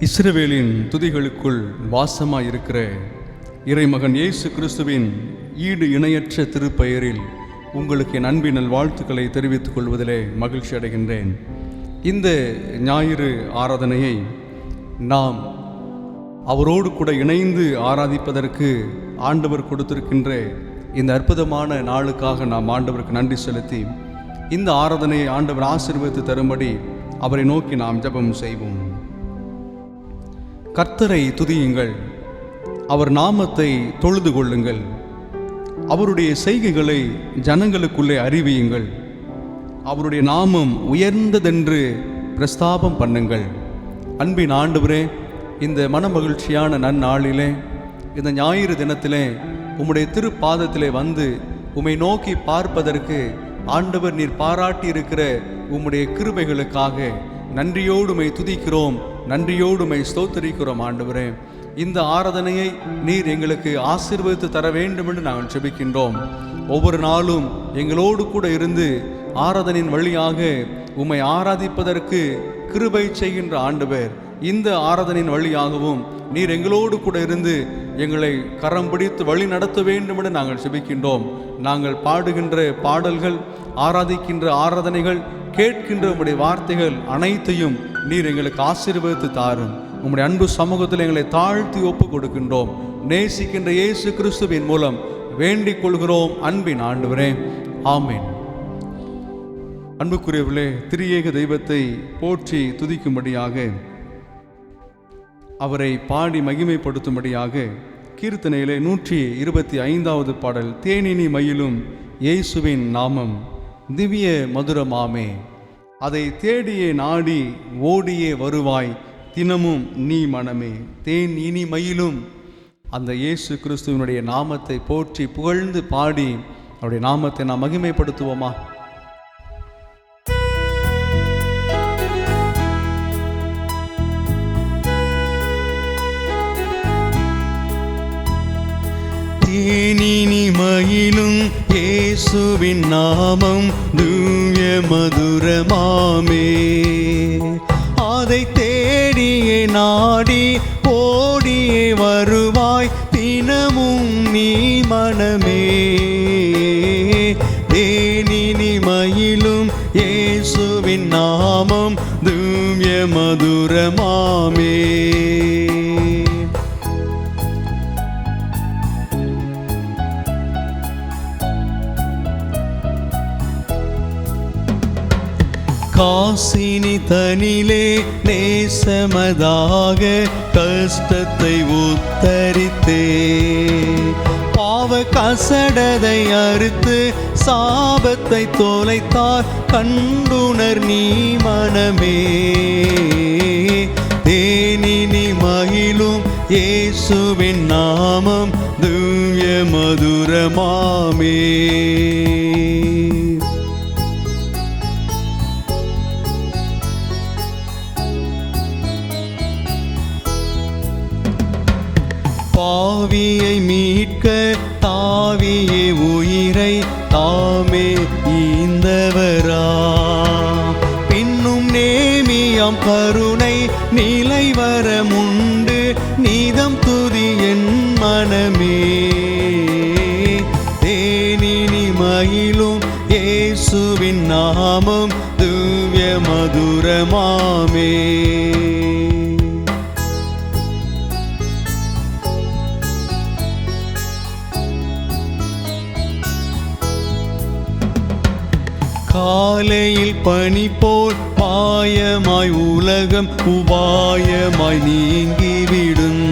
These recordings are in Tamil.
இஸ்ரவேலின் துதிகளுக்குள் வாசமாயிருக்கிற இறைமகன் இயேசு கிறிஸ்துவின் ஈடு இணையற்ற திருப்பெயரில் உங்களுக்கு என் அன்பின் வாழ்த்துக்களை தெரிவித்துக் கொள்வதிலே மகிழ்ச்சி அடைகின்றேன். இந்த ஞாயிறு ஆராதனையை நாம் அவரோடு கூட இணைந்து ஆராதிப்பதற்கு ஆண்டவர் கொடுத்திருக்கின்ற இந்த அற்புதமான நாளுக்காக நாம் ஆண்டவருக்கு நன்றி செலுத்தி இந்த ஆராதனையை ஆண்டவர் ஆசீர்வதித்து தரும்படி அவரை நோக்கி நாம் ஜெபம் செய்வோம். கர்த்தரை துதியுங்கள், அவர் நாமத்தை தொழுது கொள்ளுங்கள், அவருடைய செய்கைகளை ஜனங்களுக்குள்ளே அறிவியுங்கள், அவருடைய நாமம் உயர்ந்ததென்று பிரஸ்தாபம் பண்ணுங்கள். அன்பின் ஆண்டவரே, இந்த மனமகிழ்ச்சியான நன்னாளிலே, இந்த ஞாயிறு தினத்திலே உம்முடைய திருப்பாதத்திலே வந்து உம்மை நோக்கி பார்ப்பதற்கு ஆண்டவர் நீர் பாராட்டி இருக்கிற உம்முடைய கிருபைகளுக்காக நன்றியோடு உம்மை துதிக்கிறோம், நன்றியோடு உம்மை ஸ்தோத்திரிக்கிறோம். ஆண்டவரே, இந்த ஆராதனையை நீர் எங்களுக்கு ஆசீர்வதித்து தர வேண்டும் என்று நாங்கள் ஜெபிக்கின்றோம். ஒவ்வொரு நாளும் எங்களோடு கூட இருந்து ஆராதனையின் வழியாக உம்மை ஆராதிப்பதற்கு கிருபை செய்கின்ற ஆண்டவர், இந்த ஆராதனையின் வழியாகவும் நீர் எங்களோடு கூட இருந்து எங்களை கரம் பிடித்து வழி நடத்த வேண்டும் என்று நாங்கள் ஜெபிக்கின்றோம். நாங்கள் பாடுகின்ற பாடல்கள், ஆராதிக்கின்ற ஆராதனைகள், கேட்கின்ற உம்முடைய வார்த்தைகள் அனைத்தையும் நீர் எங்களுக்கு ஆசீர்வதித்து தாரும். உம்முடைய அன்பு சமூகத்தில் எங்களை தாழ்த்தி ஒப்பு கொடுக்கின்றோம். நேசிக்கின்ற இயேசு கிறிஸ்துவின் மூலம் வேண்டிக் கொள்கிறோம் அன்பின் ஆண்டவரே, ஆமீன். அன்புக்குரியவர்களே, திரியேக தெய்வத்தை போற்றி துதிக்கும்படியாக, அவரை பாடி மகிமைப்படுத்தும்படியாக கீர்த்தனையிலே 125வது பாடல், தேனினி மயிலும் இயேசுவின் நாமம் திவ்ய மதுரமாமே, அதை தேடியே நாடி ஓடியே வருவாய் தினமும் நீ மனமே. தேன் இனி மயிலும் அந்த இயேசு கிறிஸ்துவனுடைய நாமத்தை போற்றி புகழ்ந்து பாடி அவருடைய நாமத்தை நாம் மகிமைப்படுத்துவோமா? தேனினி மயிலும் இயேசுவின் நாமம் திவ்ய மதுரமாமே, அதை தேடியே நாடி ஓடியே வருவாய் தினமும் நீ மனமே. தேனினி மயிலும் இயேசுவின் நாமம் திவ்ய மதுரமாமே. காசினி தனிலே நேசமதாக கஷ்டத்தை உத்தரித்தே, பாவ கசடதை அறுத்து சாபத்தை தொலைத்தார் கண்டுணர் நீ மனமே. தேனினி மகிழும் இயேசுவின் நாமம் திவ்ய மதுரமாமே. பாவியை மீட்க தாவியே உயிரை தாமே ஈந்தவரா, பின்னும் நேமியாம் கருணை நிலைவரமுண்டு நீதம் துதி என் மனமே. தேனினி மகிழும் இயேசுவின் நாமம் திவ்ய மதுரமாமே. காலையில் பனி போல் பாயமாய் உலகம் உபாயமாய் நீங்கிவிடும்,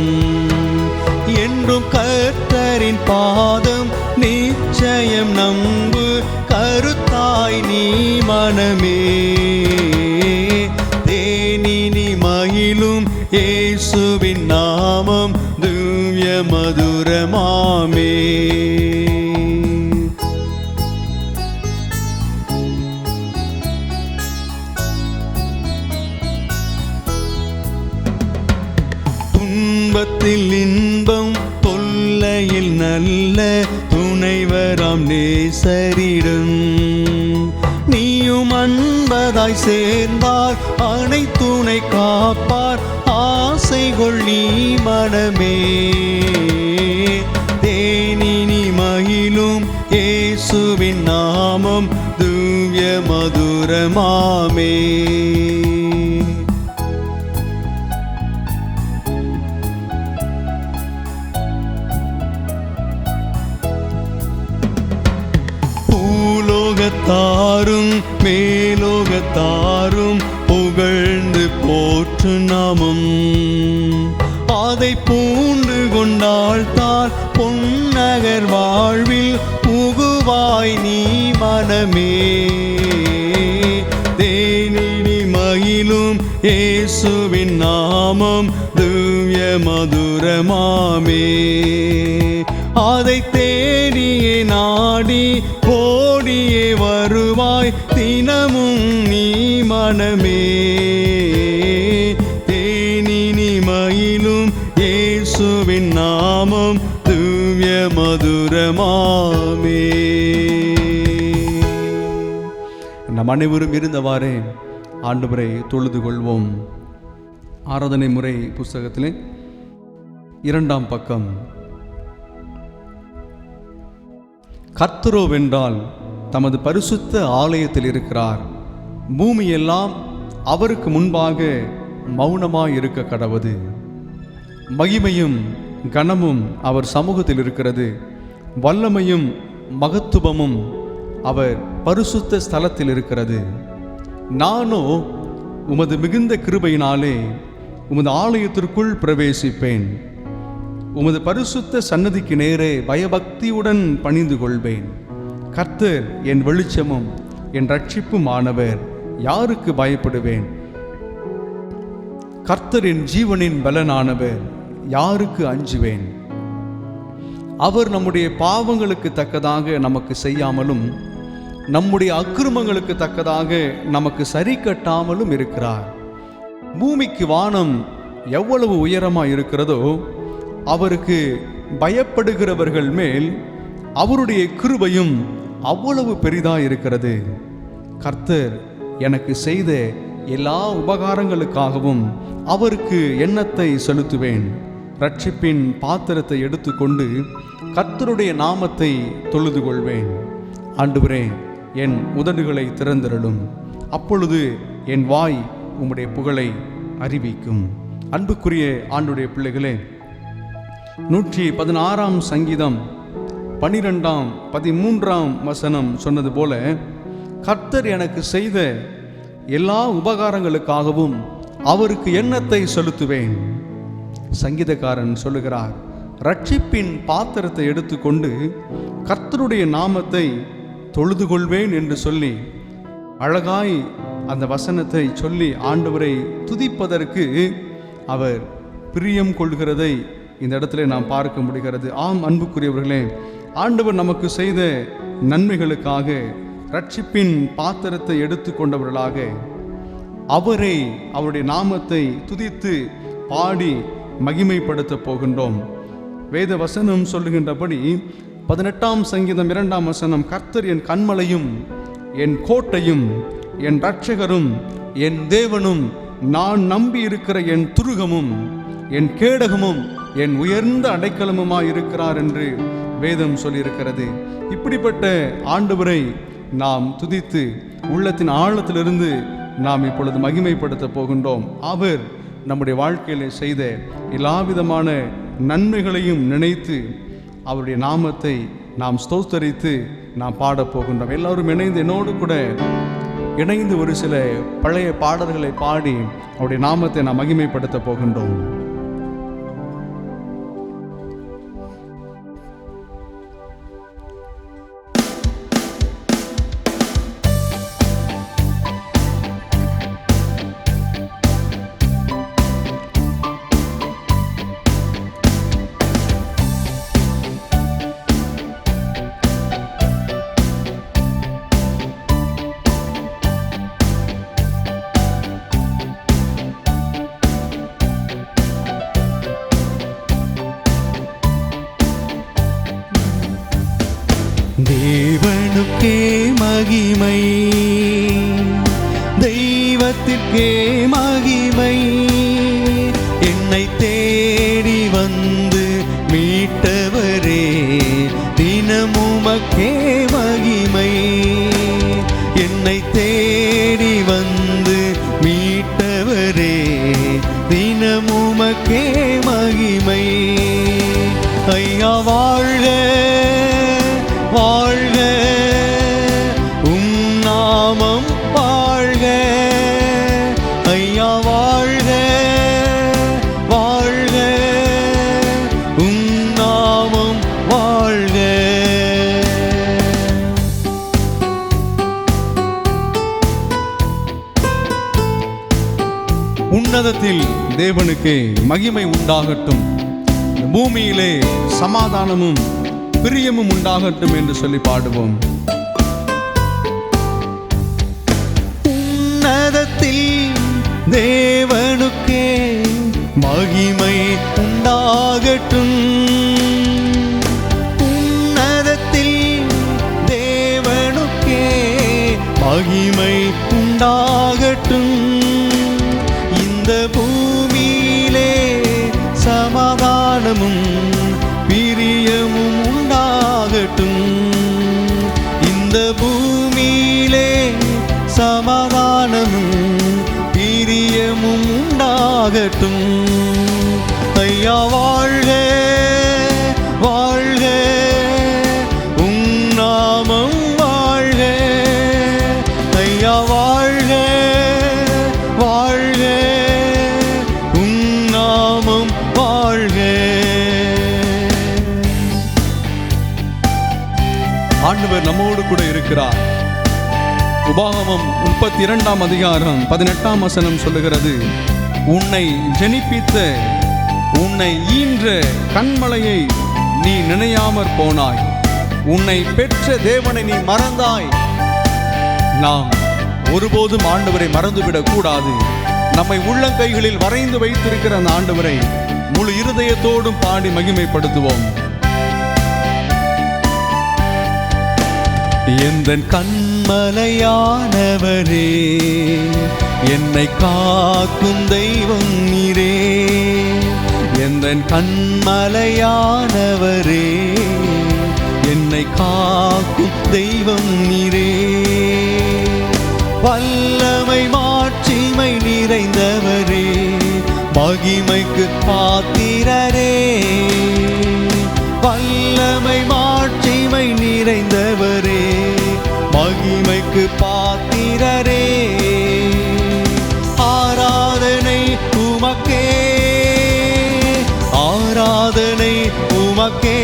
என்றும் கர்த்தரின் பாதம் நிச்சயம் நம்பு கருத்தாய் நீ மனமே. தேனினி மகிழும் இயேசுவின் நாமம் திவ்ய மதுரமாமே. துன்பத்தில் இன்பம், தொல்லையில் நல்ல துணைவராம் நேசரிடம் நீயும் அன்பதாய் சேர்ந்தார் அனைத்துணை காப்பார் ஆசைகொள் நீ மனமே. தேனினி மகிழும் இயேசுவின் நாமம் திவ்ய மதுரமாமே. பூலோகத்தாரும் மேலோகத்தாரும் புகழ்ந்து போற்று நாமம். அதை பூண்டு கொண்டால் தான் பொன்னகர் வாழ்வில் புகுவாய் நீ மனமே. தேனினி மகிழும் இயேசுவின் நாமம் திவ்ய மதுரமாமே. அதை தேடியே நாடி ஓடியே வருவாய் தினமும் நீ மனமே. தேனினி மகிழும் இயேசுவின் நாமம் திவ்ய மதுரமாமே. நம் அனைவரும் இருந்தவாறே ஆண்டவரை தொழுது கொள்வோம். ஆராதனை முறை புஸ்தகத்திலே 2ஆம் பக்கம். கர்த்தரோவென்றால் தமது பரிசுத்த ஆலயத்தில் இருக்கிறார். பூமியெல்லாம் அவருக்கு முன்பாக மௌனமாய் இருக்க கடவது. மகிமையும் கனமும் அவர் சமூகத்தில் இருக்கிறது. வல்லமையும் மகத்துவமும் அவர் பரிசுத்த ஸ்தலத்தில் இருக்கிறது. நானோ உமது மிகுந்த கிருபையினாலே உமது ஆலயத்திற்குள் பிரவேசிப்பேன். உமது பரிசுத்த சன்னதிக்கு நேரே பயபக்தியுடன் பணிந்து கொள்வேன். கர்த்தர் என் வெளிச்சமும் என் ரட்சிப்பும் ஆனவர், யாருக்கு பயப்படுவேன்? கர்த்தர் என் ஜீவனின் பலனானவர், யாருக்கு அஞ்சுவேன்? அவர் நம்முடைய பாவங்களுக்கு தக்கதாக நமக்கு செய்யாமலும் நம்முடைய அக்கிரமங்களுக்கு தக்கதாக நமக்கு சரி கட்டாமலும் இருக்கிறார். பூமிக்கு வானம் எவ்வளவு உயரமாக இருக்கிறதோ அவருக்கு பயப்படுகிறவர்கள் மேல் அவருடைய கிருபையும் அவ்வளவு பெரிதாக இருக்கிறது. கர்த்தர் எனக்கு செய்த எல்லா உபகாரங்களுக்காகவும் அவருக்கு எண்ணத்தை செலுத்துவேன். ரட்சிப்பின் பாத்திரத்தை எடுத்துக்கொண்டு கர்த்தருடைய நாமத்தை தொழுது கொள்வேன். ஆண்டவரே, என் உதடுகளை திறந்திரளும், அப்பொழுது என் வாய் உம்முடைய புகழை அறிவிக்கும். அன்புக்குரிய ஆண்டுடைய பிள்ளைகளே, 116ஆம் சங்கீதம் 12ஆம் 13ஆம் வசனம் சொன்னது போல, கர்த்தர் எனக்கு செய்த எல்லா உபகாரங்களுக்காகவும் அவருக்கு எண்ணத்தை செலுத்துவேன். சங்கீதக்காரன் சொல்லுகிறார், ரட்சிப்பின் பாத்திரத்தை எடுத்துக்கொண்டு கர்த்தருடைய நாமத்தை தொழுது கொள்வேன் என்று சொல்லி அழகாய் அந்த வசனத்தை சொல்லி ஆண்டவரை துதிப்பதற்கு அவர் பிரியம் கொள்கிறதை இந்த இடத்துல நாம் பார்க்க முடிகிறது. ஆம் அன்புக்குரியவர்களே, ஆண்டவர் நமக்கு செய்த நன்மைகளுக்காக ரட்சிப்பின் பாத்திரத்தை எடுத்துக்கொண்டவர்களாக அவரை, அவருடைய நாமத்தை துதித்து பாடி மகிமைப்படுத்த போகின்றோம். வேத வசனம் சொல்லுகின்றபடி 18ஆம் சங்கீதம் 2ஆம் வசனம், கர்த்தர் என் கன்மலையும் என் கோட்டையும் என் இரட்சகரும் என் தேவனும் நான் நம்பி இருக்கிற என் துருகமும் என் கேடகமும் என் உயர்ந்த அடைக்கலமுமாய் இருக்கிறார் என்று வேதம் சொல்லியிருக்கிறது. இப்படிப்பட்ட ஆண்டவரை நாம் துதித்து உள்ளத்தின் ஆழத்திலிருந்து நாம் இப்பொழுது மகிமைப்படுத்த போகின்றோம். அவர் நம்முடைய வாழ்க்கையில செய்த எல்லாவிதமான நன்மைகளையும் நினைத்து அவருடைய நாமத்தை நாம் ஸ்தோத்தரித்து நாம் பாடப்போகின்றோம். எல்லோரும் இணைந்து என்னோடு கூட இணைந்து ஒரு சில பழைய பாடல்களை பாடி அவருடைய நாமத்தை நாம் மகிமைப்படுத்த போகின்றோம். தேவனுக்கே மகிமை, தெய்வத்திற்கே மகிமை, என்னை தேடி வந்து மீட்டவரே, தினம் உமக்கே மகிமை. என்னை தேடி வந்து மீட்டவரே, தினம் உமக்கே மகிமை. ஐயா வாழ்க வாழ்க, உம் நாமம் வாழ்க. ஐயா வாழ்க வாழ்க, உம் நாமம் வாழ்க. உன்னதத்தில் தேவனுக்கு மகிமை உண்டாகட்டும், பூமியிலே சமாதானமும் பிரியமும் உண்டாகட்டும் என்று சொல்லி பாடுவோம். உன்னதத்தில் தேவனுக்கே மகிமை உண்டாகட்டும். உன்னதத்தில் தேவனுக்கே மகிமை உண்டாகட்டும். இந்த பூமியிலே சமாதானமும் பிரியமும் உண்டாகட்டும். இந்த பூமியிலே சமாதானமும் பிரியமும் உண்டாகட்டும். ஐயா வாழ்க வாழ்க, உம் நாமம் வாழ்க. ஐயா வாழ்க வாழ்க, உம் நாமம் வாழ்க. ஆண்டவர் நம்மோடு கூட இருக்கிறார். உபாகமம் 32 அதிகாரம் 18 வசனம் சொல்லுகிறது, உன்னை ஜெனிப்பித்த உன்னை ஈன்ற கண்மலையை நீ நினையாமற் போனாய், உன்னை பெற்ற தேவனை நீ மறந்தாய். நாம் ஒருபோதும் ஆண்டவரை மறந்துவிடக் கூடாது. நம்மை உள்ளங்கைகளில் வரைந்து வைத்திருக்கிற அந்த ஆண்டவரை முழு இருதயத்தோடும் பாடி மகிமைப்படுத்துவோம். எந்தன் கண்மலையானவரே, என்னை காக்கும் தெய்வம் நீரே. எந்தன் கண்மலையானவரே, என்னை காக்கும் தெய்வம் நீரே. வல்லமை மாட்சிமை நிறைந்தவரே, மகிமைக்கு பாத்திரரே. வல்லமை மாட்சிமை நிறைந்தவரே, மகிமைக்கு பாத்திரரே. ஆராதனை உமக்கே, ஆராதனை உமக்கே,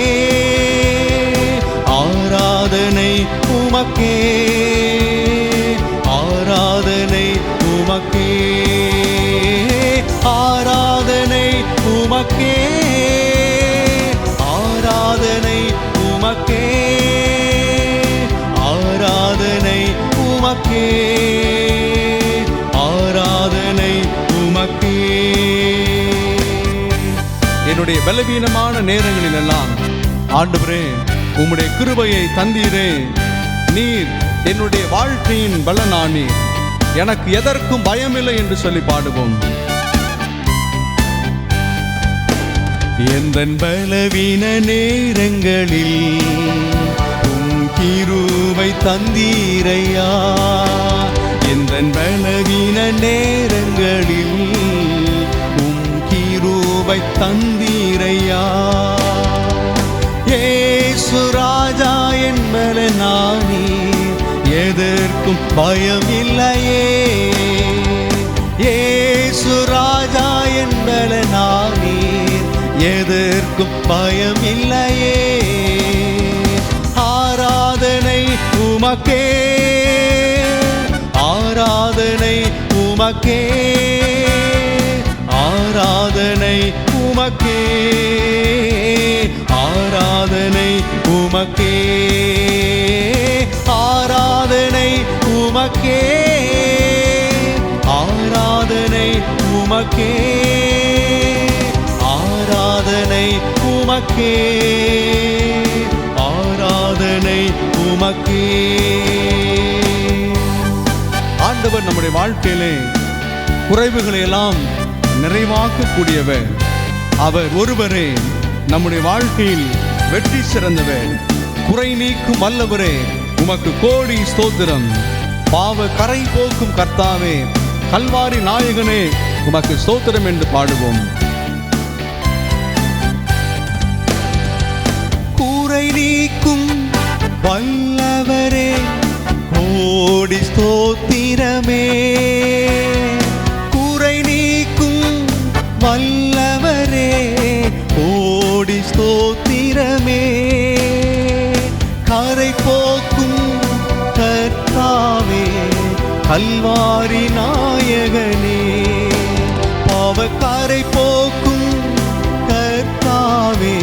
ஆராதனை உமக்கே, ஆராதனை உமக்கே, ஆராதனை உமக்கே, ஆராதனை உமக்கே, ஆராதனை உமக்கே, ஆராதனை உமக்கே. என்னுடைய பலவீனமான நேரங்களில் எல்லாம் ஆண்டவரே உம்முடைய கிருபையை தந்தீரே. நீர் என்னுடைய வாழ்க்கையின் பலனானீர், எனக்கு எதற்கும் பயமில்லை என்று சொல்லி பாடுவோம். எந்தன் பலவீன நேரங்களில் உம் கிருபை தந்தீரையா. எந்தன் பலவீன நேரங்களில் உம் கிருபை தந்தீரையா. இயேசு ராஜா என் பலனானி, எதற்கும் பயம் இல்லையே. இயேசு ராஜா என் பலனானி, எதற்கும் பயம் இல்லையே. ஆராதனை உமக்கே, ஆராதனை உமக்கே, ஆராதனை உமக்கே, ஆராதனை உமக்கே, ஆராதனை உமக்கே, ஆராதனை உமக்கே, ஆராதனை உமக்கே, ஆராதனை உமக்கே. ஆண்டவர் நம்முடைய வாழ்க்கையிலே குறைவுகளை எல்லாம் நிறைவாக்கக்கூடியவர். அவர் ஒருவரே நம்முடைய வாழ்க்கையில் வெற்றி சிறந்தவர். குறை நீக்கும் வல்லவரே, உமக்கு கோடி ஸ்தோத்திரம். பாவ கரை போக்கும் கர்த்தாவே, கல்வாரி நாயகனே, உமக்கு ஸ்தோத்திரம் என்று பாடுவோம். குறை நீக்கும் வல்லவரே, கோடி ஸ்தோத்திரமே. குறை நீக்கும் வல்லவரே, கோடி ஸ்தோத்திரமே. கரை போக்கும் கர்த்தாவே, கல்வாரி நாயகனே, பாவக்கரை போக்கும் கர்த்தாவே,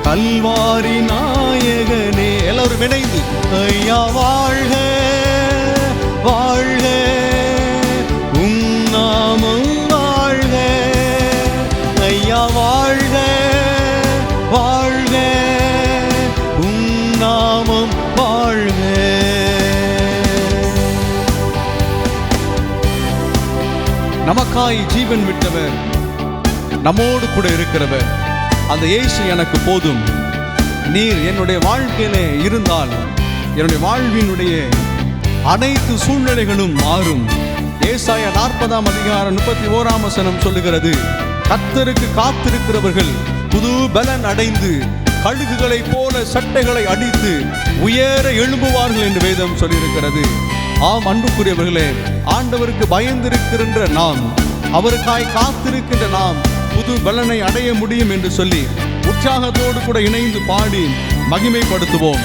கல்வாரி நாயகனே. எல்லாரும் இணைந்து ஐயா வாழ்க வாழ்க, உம் நாமம் வாழ்க. ஐயா வாழ்க வாழ்க, உம் நாமம் வாழ்க. நமக்காய் ஜீவன் விட்டவர், நம்மோடு கூட இருக்கிறவர், அந்த இயேசு எனக்கு போதும். நீர் என்னுடைய வாழ்க்கையிலே இருந்தால் என்னுடைய வாழ்வினுடைய அனைத்து சூழ்நிலைகளும் மாறும். ஏசாயா 40ஆம் அதிகாரம் 31ஆம் வசனம் சொல்லுகிறது, கர்த்தருக்கு காத்திருக்கிறவர்கள் புது பலன் அடைந்து கழுகுகளைப் போல சட்டைகளை அடித்து உயர எழும்புவார்கள் என்று வேதம் சொல்லியிருக்கிறது. ஆம் அன்புக்குரியவர்களே, ஆண்டவருக்கு பயந்திருக்கின்ற நாம், அவருக்காய் காத்திருக்கின்ற நாம் புது பலனை அடைய முடியும் என்று சொல்லி உற்சாகத்தோடு கூட இணைந்து பாடி மகிமைப்படுத்துவோம்.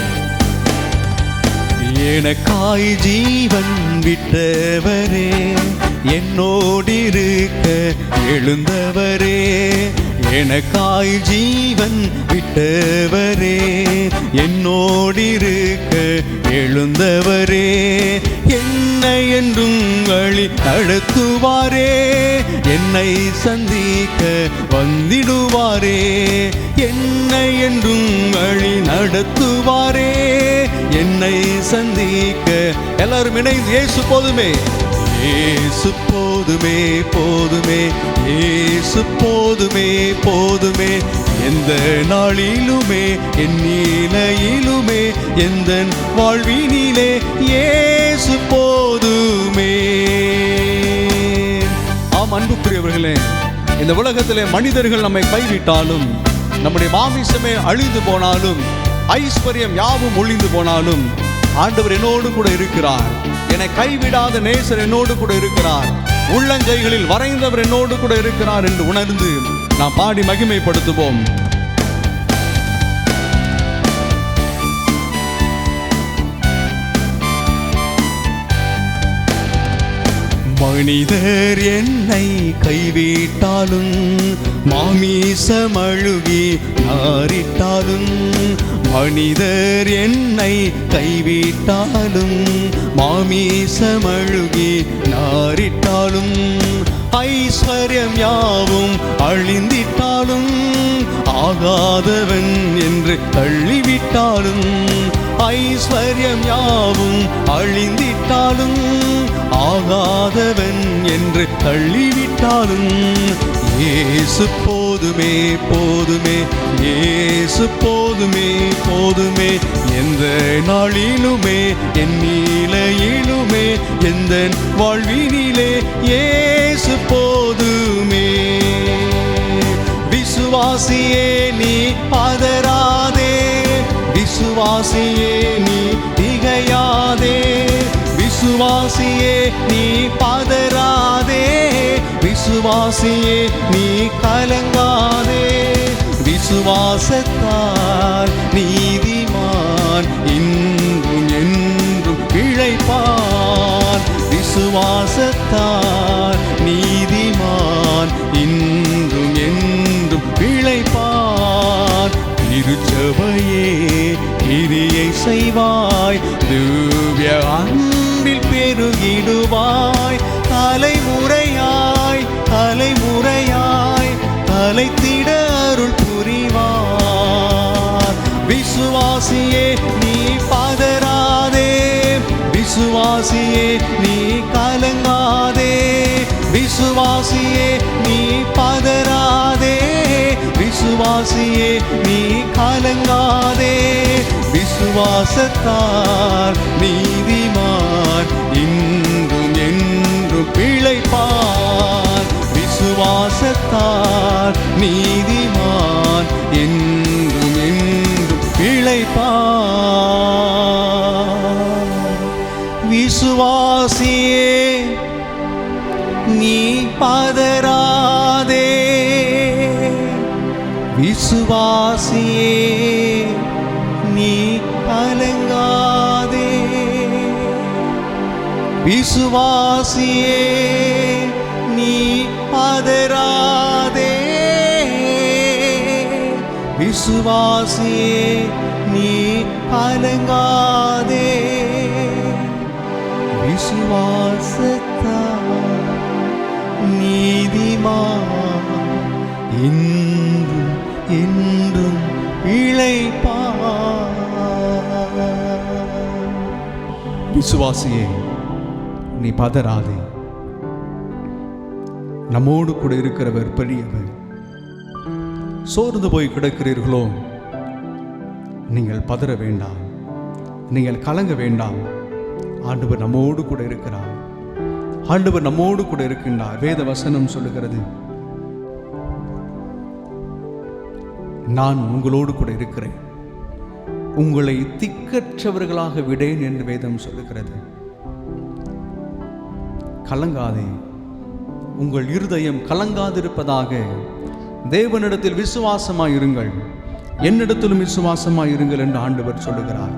எனக்காய் ஜீவன் விட்டவரே, என்னோடிருக்க எழுந்தவரே. எனக்காய் ஜீவன் விட்டவரே, என்னோடிருக்க எழுந்தவரே. என்னை என்றும் வழி நடத்துவாரே, என்னை சந்திக்க வந்திடுவாரே. என்னை என்றும் வழி நடத்துவாரே, என்னை சந்திக்க. எல்லாரும் இணைந்து இயேசு போதுமே, இயேசு போதுமே போதுமே, இயேசு போதுமே போதுமே. எந்த நாளிலுமே என் நிலையிலுமே எந்த வாழ்வினிலே இயேசு போதுமே. ஆம் அன்புக்குரியவர்களே, இந்த உலகத்திலே மனிதர்கள் நம்மை கைவிட்டாலும், நம்முடைய மாமிசமே அழிந்து போனாலும், ஐஸ்வர்யம் யாவும் ஒழிந்து போனாலும், ஆண்டவர் என்னோடு கூட இருக்கிறார். என்னை கைவிடாத நேசர் என்னோடு கூட இருக்கிறார். உள்ளங்கைகளில் வரைந்தவர் என்னோடு கூட இருக்கிறார் என்று உணர்ந்து நாம் பாடி மகிமைப்படுத்துவோம். மனிதர் என்னை கைவிட்டாலும், மாமிசமழுகி நாரிட்டாலும். மனிதர் என்னை கைவிட்டாலும், மாமிசமழுகி நாரிட்டாலும். ஐஸ்வர்யம் யாவும் அழிந்திட்டாலும், ஆகாதவன் என்று தள்ளிவிட்டாலும். ஐஸ்வர்யம் யாவும் அழிந்திட்டாலும், ஆகாதவன் என்று தள்ளிவிட்டாலும். இயேசு போதுமே போதுமே, இயேசு போதுமே போதுமே. எந்த நாளிலுமே என் நிலையிலுமே எந்த வாழ்வினிலே இயேசு போதுமே. விசுவாசியே நீ பதறாதே, விசுவாசியே நீ திகையாதே. விசுவாசியே நீ பதறாதே, விசுவாசியே நீ கலங்காதே. விசுவாசத்தால் நீதிமான் இன்றும் என்றும் பிழைப்பான். விசுவாசத்தால் நீதிமான் இன்றும் என்றும் பிழைப்பான். திருச்சபையே கிரியை செய்வாய், திவ்ய அன்பில் பெருகிடுவாய். தலைமுறையாய் தலைமுறையாய் தலைத்திட அருள் புரிவார். விசுவாசியே நீ பதறாதே, விசுவாசியே நீ கலங்காதே. விசுவாசியே நீ பதறாதே, விசுவாசியே நீ கலங்காதே. விசுவாசத்தால் நீதிமான் இன்றும் என்றும் பிழைப்பான். விசுவாசத்தால் நீதிமான் என்றும் என்றும் பிழைப்பான். விசுவாசியே நீ பதறாதே, விசுவாசியே நீ கலங்காதே. விசுவாசியே நீ பதறாதே, விசுவாசியே நீ கலங்காதே. விசுவாசத்தால் நீதிமான் இன்றும் என்றும் பிழைப்பான். விசுவாசியே நீ பதறாதே, நம்மோடு கூட இருக்கிறவர் பெரியவர். சோர்ந்து போய் கிடக்கிறீர்களோ, நீங்கள் பதற வேண்டாம், நீங்கள் கலங்க வேண்டாம். ஆண்டவர் நம்மோடு கூட இருக்கிறார், ஆண்டவர் நம்மோடு கூட இருக்கின்றார். வேத வசனம் சொல்லுகிறது, நான் உங்களோடு கூட இருக்கிறேன், உங்களை திக்கற்றவர்களாக விடேன் என்று வேதம் சொல்லுகிறது. கலங்காதே, உங்கள் இருதயம் கலங்காதிருப்பதாக. தேவனிடத்தில் விசுவாசமாயிருங்கள், என்னிடத்திலும் விசுவாசமாயிருங்கள் என்று ஆண்டவர் சொல்லுகிறார்.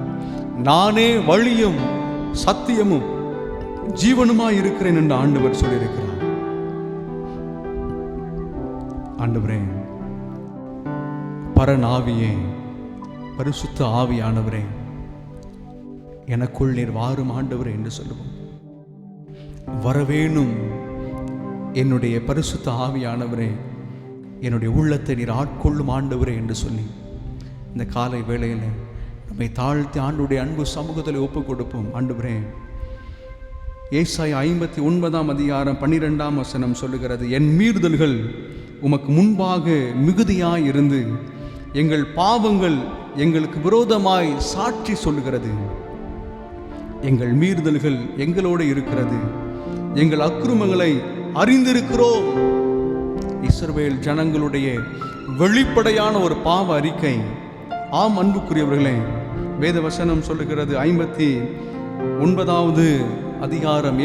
நானே வழியும் சத்தியமும் ஜீவனுமாய் இருக்கிறேன் என்று ஆண்டவர் சொல்லியிருக்கிறார். ஆண்டவரே, பரநாவியே, பரிசுத்த ஆவியானவரே, எனக்குள் நீர் வாரும் ஆண்டவரே என்று சொல்லுவோம். வரவேணும் என்னுடைய பரிசுத்த ஆவியானவரே, என்னுடைய உள்ளத்தை நீர் ஆட்கொள்ளும் ஆண்டவரே என்று சொல்லி இந்த காலை வேளையில் நம்மை தாழ்த்தி ஆண்டுடைய அன்பு சமூகத்தில் ஒப்புக் கொடுப்போம். ஆண்டவரே, ஏசாயா 59:12 சொல்லுகிறது, என் மீறுதல்கள் உமக்கு முன்பாக மிகுதியாய் இருந்து எங்கள் பாவங்கள் எங்களுக்கு விரோதமாய் சாட்சி சொல்லுகிறது. எங்கள் மீறுதல்கள் எங்களோடு இருக்கிறது, எங்கள் அக்கிரமங்களை அறிந்திருக்கிறோம். இஸ்ரவேல் ஜனங்களுடைய வெளிப்படையான ஒரு பாவ அறிக்கை. ஆம் அன்புக்குரியவர்களே, வேதவசனம் சொல்லுகிறது 59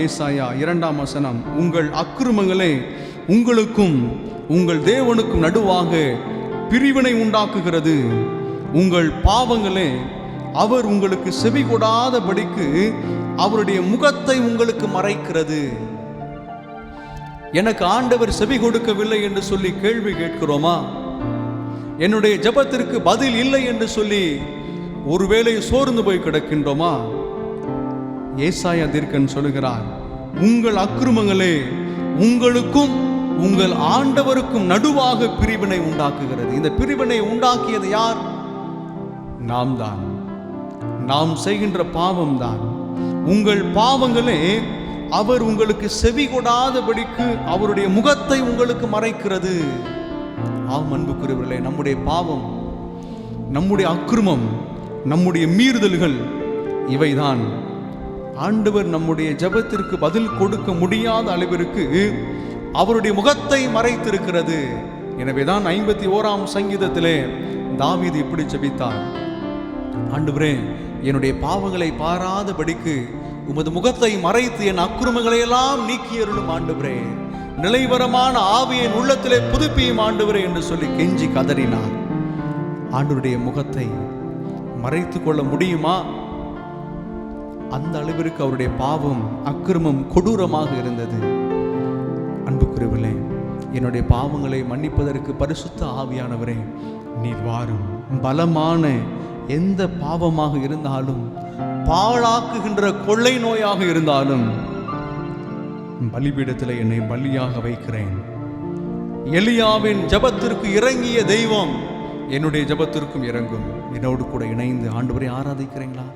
ஏசாயா 2 உங்கள் அக்கிரமங்களே உங்களுக்கும் உங்கள் தேவனுக்கும் நடுவாக பிரிவினை உண்டாக்குகிறது, உங்கள் பாவங்களே அவர் உங்களுக்கு செவி கொடாதபடிக்கு அவருடைய முகத்தை உங்களுக்கு மறைக்கிறது. எனக்கு ஆண்டவர் செவி கொடுக்கவில்லை என்று சொல்லி கேள்வி கேட்கிறோமா? என்னுடைய ஜெபத்திற்கு பதில் இல்லை என்று சொல்லி ஒருவேளை சோர்ந்து போய் கிடக்கின்றோமா? ஏசாயா தீர்க்கன் சொல்லுகிறார், உங்கள் அக்கிரமங்களே உங்களுக்கும் உங்கள் ஆண்டவருக்கும் நடுவாக பிரிவினை உண்டாக்குகிறது. இந்த பிரிவினை உண்டாக்கியது யார்? நாம் தான். நாம் செய்கின்ற பாவம் தான். உங்கள் பாவங்களே அவர் உங்களுக்கு செவி கொடாதபடிக்கு அவருடைய முகத்தை உங்களுக்கு மறைக்கிறது. ஆம் அன்புக்குரியவர்களே, நம்முடைய பாவம், நம்முடைய அக்கிரமம், நம்முடைய மீறுதல்கள் இவைதான் ஆண்டவர் நம்முடைய ஜெபத்திற்கு பதில் கொடுக்க முடியாத அளவிற்கு அவருடைய முகத்தை மறைத்திருக்கிறது. எனவேதான் 51 தாவீது இப்படி ஜெபித்தார், ஆண்டவரே, என்னுடைய பாவங்களை பாராதபடிக்கு உமது முகத்தை மறைத்து என் அக்கிரமங்களை எல்லாம் நீக்கியருளும் ஆண்டவரே, நிலைவரமான ஆவியை உள்ளத்திலே புதுப்பியும் ஆண்டவரே என்று சொல்லி கெஞ்சி கதறினார். ஆண்டவருடைய முகத்தை மறைத்து கொள்ள முடியுமா? அந்த அளவிற்கு அவருடைய பாவம், அக்கிரமம் கொடூரமாக இருந்தது. அன்புக்குரியவர்களே, என்னுடைய பாவங்களை மன்னிப்பதற்கு பரிசுத்த ஆவியானவரே நீர் வாரும். பலமான எந்த பாவமாக இருந்தாலும், பாழாக்குகின்ற கொள்ளை நோயாக இருந்தாலும் பலிபீடத்தில் என்னை பலியாக வைக்கிறேன். எலியாவின் ஜெபத்திற்கு இறங்கிய தெய்வம் என்னுடைய ஜெபத்திற்கும் இறங்கும். என்னோடு கூட இணைந்து ஆண்டவரை ஆராதிக்கிறீங்களா?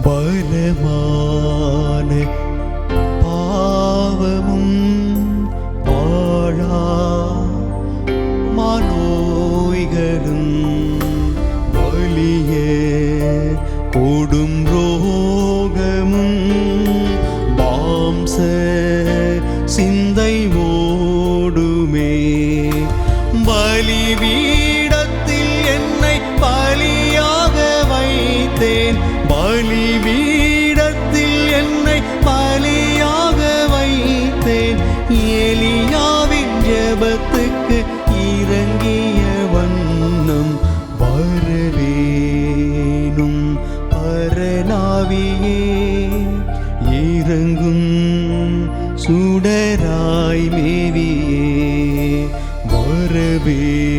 பலமான பாவமும் பாழா மனோய்களும் வலிய கொடும் ரோகமும் மாம்ச சிந்தை ஓடுமே. பலிபீடத்தில் என்னை பலியாக வைத்தேன், பலிபீடத்தில் என்னை பலியாக வைத்தேன். எலியாவின் ஜெபத்துக்கு இறங்கிய வண்ணம் வரவேணும் பரனாவியே. இறங்கும் சுடராய் மேவியே வரவேணும்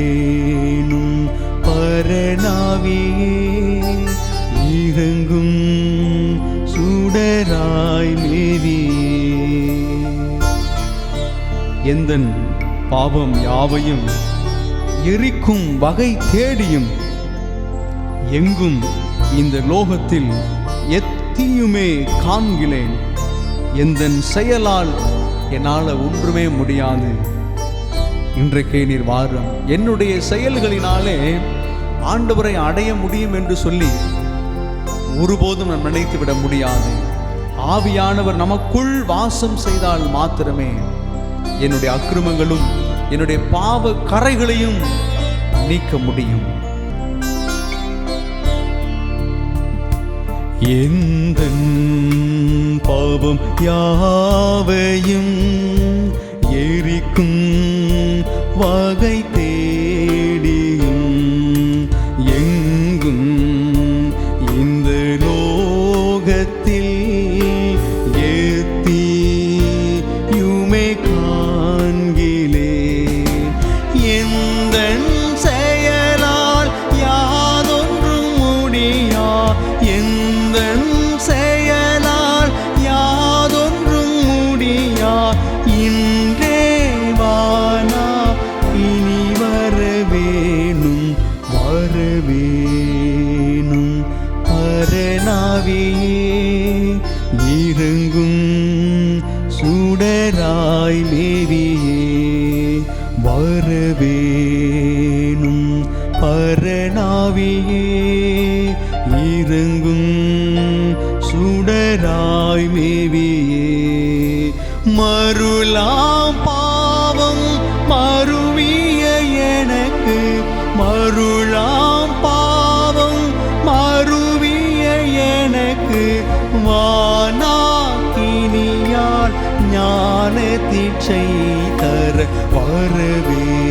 பரனாவியே. இறங்கும் சுடராய் மேவியே. எந்தன் பாவம் யாவையும் எரிக்கும் வகை தேடியும் எங்கும் இந்த லோகத்தில் எத்தியுமே காண்கிறேன். எந்தன் செயலால் என்னால் ஒன்றுமே முடியாது. இன்றைக்கே நீர் வாரும். என்னுடைய செயல்களினாலே ஆண்டவரை அடைய முடியும் என்று சொல்லி ஒருபோதும் நான் நினைத்து விட முடியாது. ஆவியானவர் நமக்குள் வாசம் செய்தால் மாத்திரமே என்னுடைய அக்கிரமங்களும் என்னுடைய பாவ கரைகளையும் நீக்க முடியும். எந்தன் பாவம் யாவையும் எரிக்கும் வகை தேடியும் எங்கும் இந்த லோகத்தில் எத்தியுமே காண்கிறேன். எந்தன் செயலால் யாதொன்றும் முடியா, எந்தன் செயலால் யாதொன்றும் முடியா. இன்றே வானா இனி வரவேணும் வரவேணும் பரனாவியே. இறங்கும் சுடராய் மேவியே வரவேணும் பரனாவியே. இறங்கும் சுடராய் மேவியே. மருளாம் பாவம் மருவிய எனக்கு, மருளாம் பாவம் மருவிய எனக்கு. வானாக்கினியால் ஞான தீட்சை தர வரவேணும்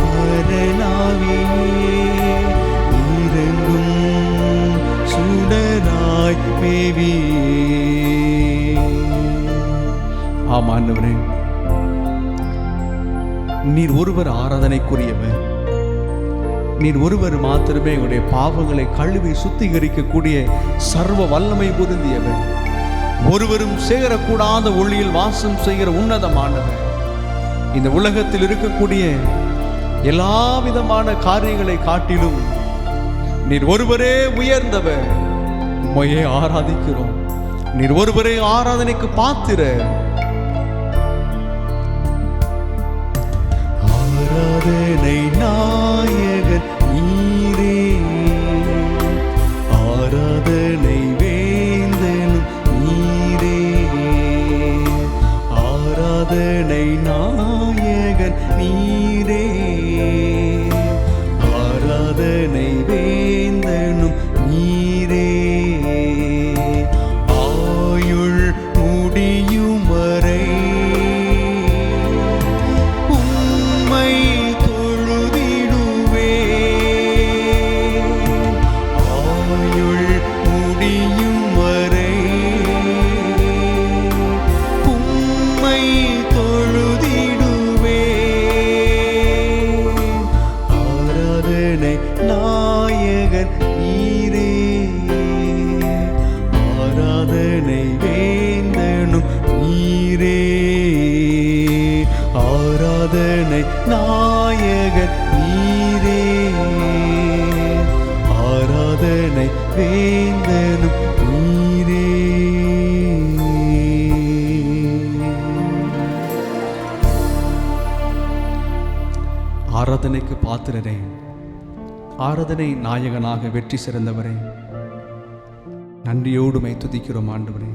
பரனாவியே. இறங்கும் சுடராய் மேவியே. ஆமாண்டவரே, நீர் ஒருவர் ஆராதனைக்குரியவர். நீர் ஒருவர் மாத்திரமே எங்களுடைய பாவங்களை கழுவி சுத்திகரிக்கக்கூடிய சர்வ வல்லமை பொருந்தியவர். ஒருவரும் சேரக்கூடாத ஒளியில் வாசம் செய்கிற உன்னதமானவர். இந்த உலகத்தில் இருக்கக்கூடிய எல்லா விதமான காரியங்களை காட்டிலும் நீர் ஒருவரே உயர்ந்தவர். உம்மையே ஆராதிக்கிறோம். நீர் ஒருவரே ஆராதனைக்கு பாத்திரர். ஆராதனை நாயகர் நீரே, ஆராதனை வேந்தனும் நீரே. ஆராதனை நாயகர் நீரே, ஆராதனை வேந்தனும் நீரே. ஆயுள் முடியும் வரை நாயகர் நீரே, ஆராதனை வேந்தனும் நீரே. ஆராதனை நாயகர் நீரே, ஆராதனை வேந்தனும் நீரே. ஆராதனைக்கு பாத்திரரே, ஆராதனை நாயகனாக வெற்றி சிறந்தவரே, நன்றியோடு மை துதிக்கிறோம் ஆண்டவரே.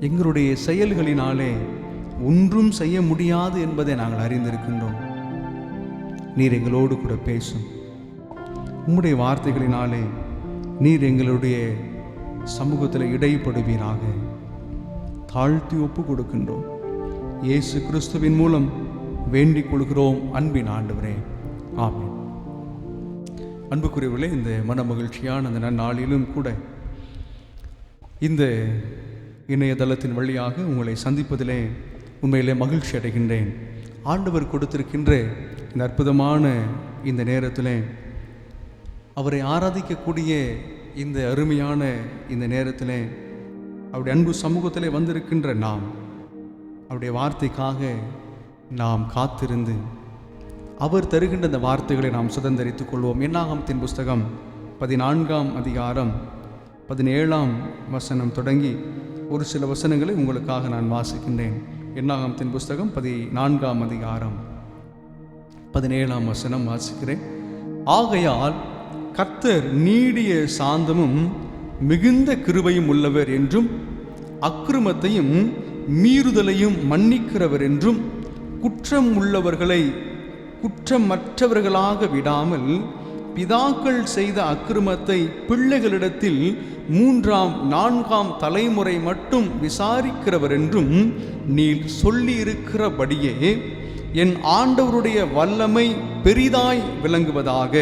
எங்களுடைய செயல்களினாலே ஒன்றும் செய்ய முடியாது என்பதை நாங்கள் அறிந்திருக்கின்றோம். நீர் எங்களோடு கூட பேசும். உம்முடைய வார்த்தைகளினாலே நீர் எங்களுடைய சமூகத்தில் இடைப்படுவீராக. தாழ்த்தி ஒப்பு கொடுக்கின்றோம். இயேசு கிறிஸ்துவின் மூலம் வேண்டிக் கொள்கிறோம் அன்பின் ஆண்டவரே, ஆமென். அன்புக்குரியவர்களே, இந்த மன மகிழ்ச்சியான அந்த நன்னாளிலும் கூட இந்த இணையதளத்தின் வழியாக உங்களை சந்திப்பதிலே உண்மையிலே மகிழ்ச்சி அடைகின்றேன். ஆண்டவர் கொடுத்திருக்கின்ற இந்த அற்புதமான இந்த நேரத்தில் அவரை ஆராதிக்கக்கூடிய இந்த அருமையான இந்த நேரத்தில் அவருடைய அன்பு சமூகத்திலே வந்திருக்கின்ற நாம் அவருடைய வார்த்தைக்காக நாம் காத்திருந்து அவர் தருகின்ற அந்த வார்த்தைகளை நாம் சுதந்திரித்துக் கொள்வோம். என்னாகமத்தின் புஸ்தகம் 14ஆம் அதிகாரம் 17ஆம் வசனம் தொடங்கி ஒரு சில வசனங்களை உங்களுக்காக நான் வாசிக்கின்றேன். என்னாகமத்தின் புஸ்தகம் 14ஆம் அதிகாரம் 17ஆம் வசனம் வாசிக்கிறேன். ஆகையால் கர்த்தர் நீடிய சாந்தமும் மிகுந்த கிருபையும் உள்ளவர் என்றும் அக்கிரமத்தையும் மீறுதலையும் மன்னிக்கிறவர் என்றும் குற்றம் உள்ளவர்களை குற்றமற்றவர்களாக விடாமல் பிதாக்கள் செய்த அக்கிரமத்தை பிள்ளைகளிடத்தில் 3ஆம் 4ஆம் தலைமுறை மட்டும் விசாரிக்கிறவர் என்றும் நீர் சொல்லியிருக்கிறபடியே என் ஆண்டவருடைய வல்லமை பெரிதாய் விளங்குவதாக.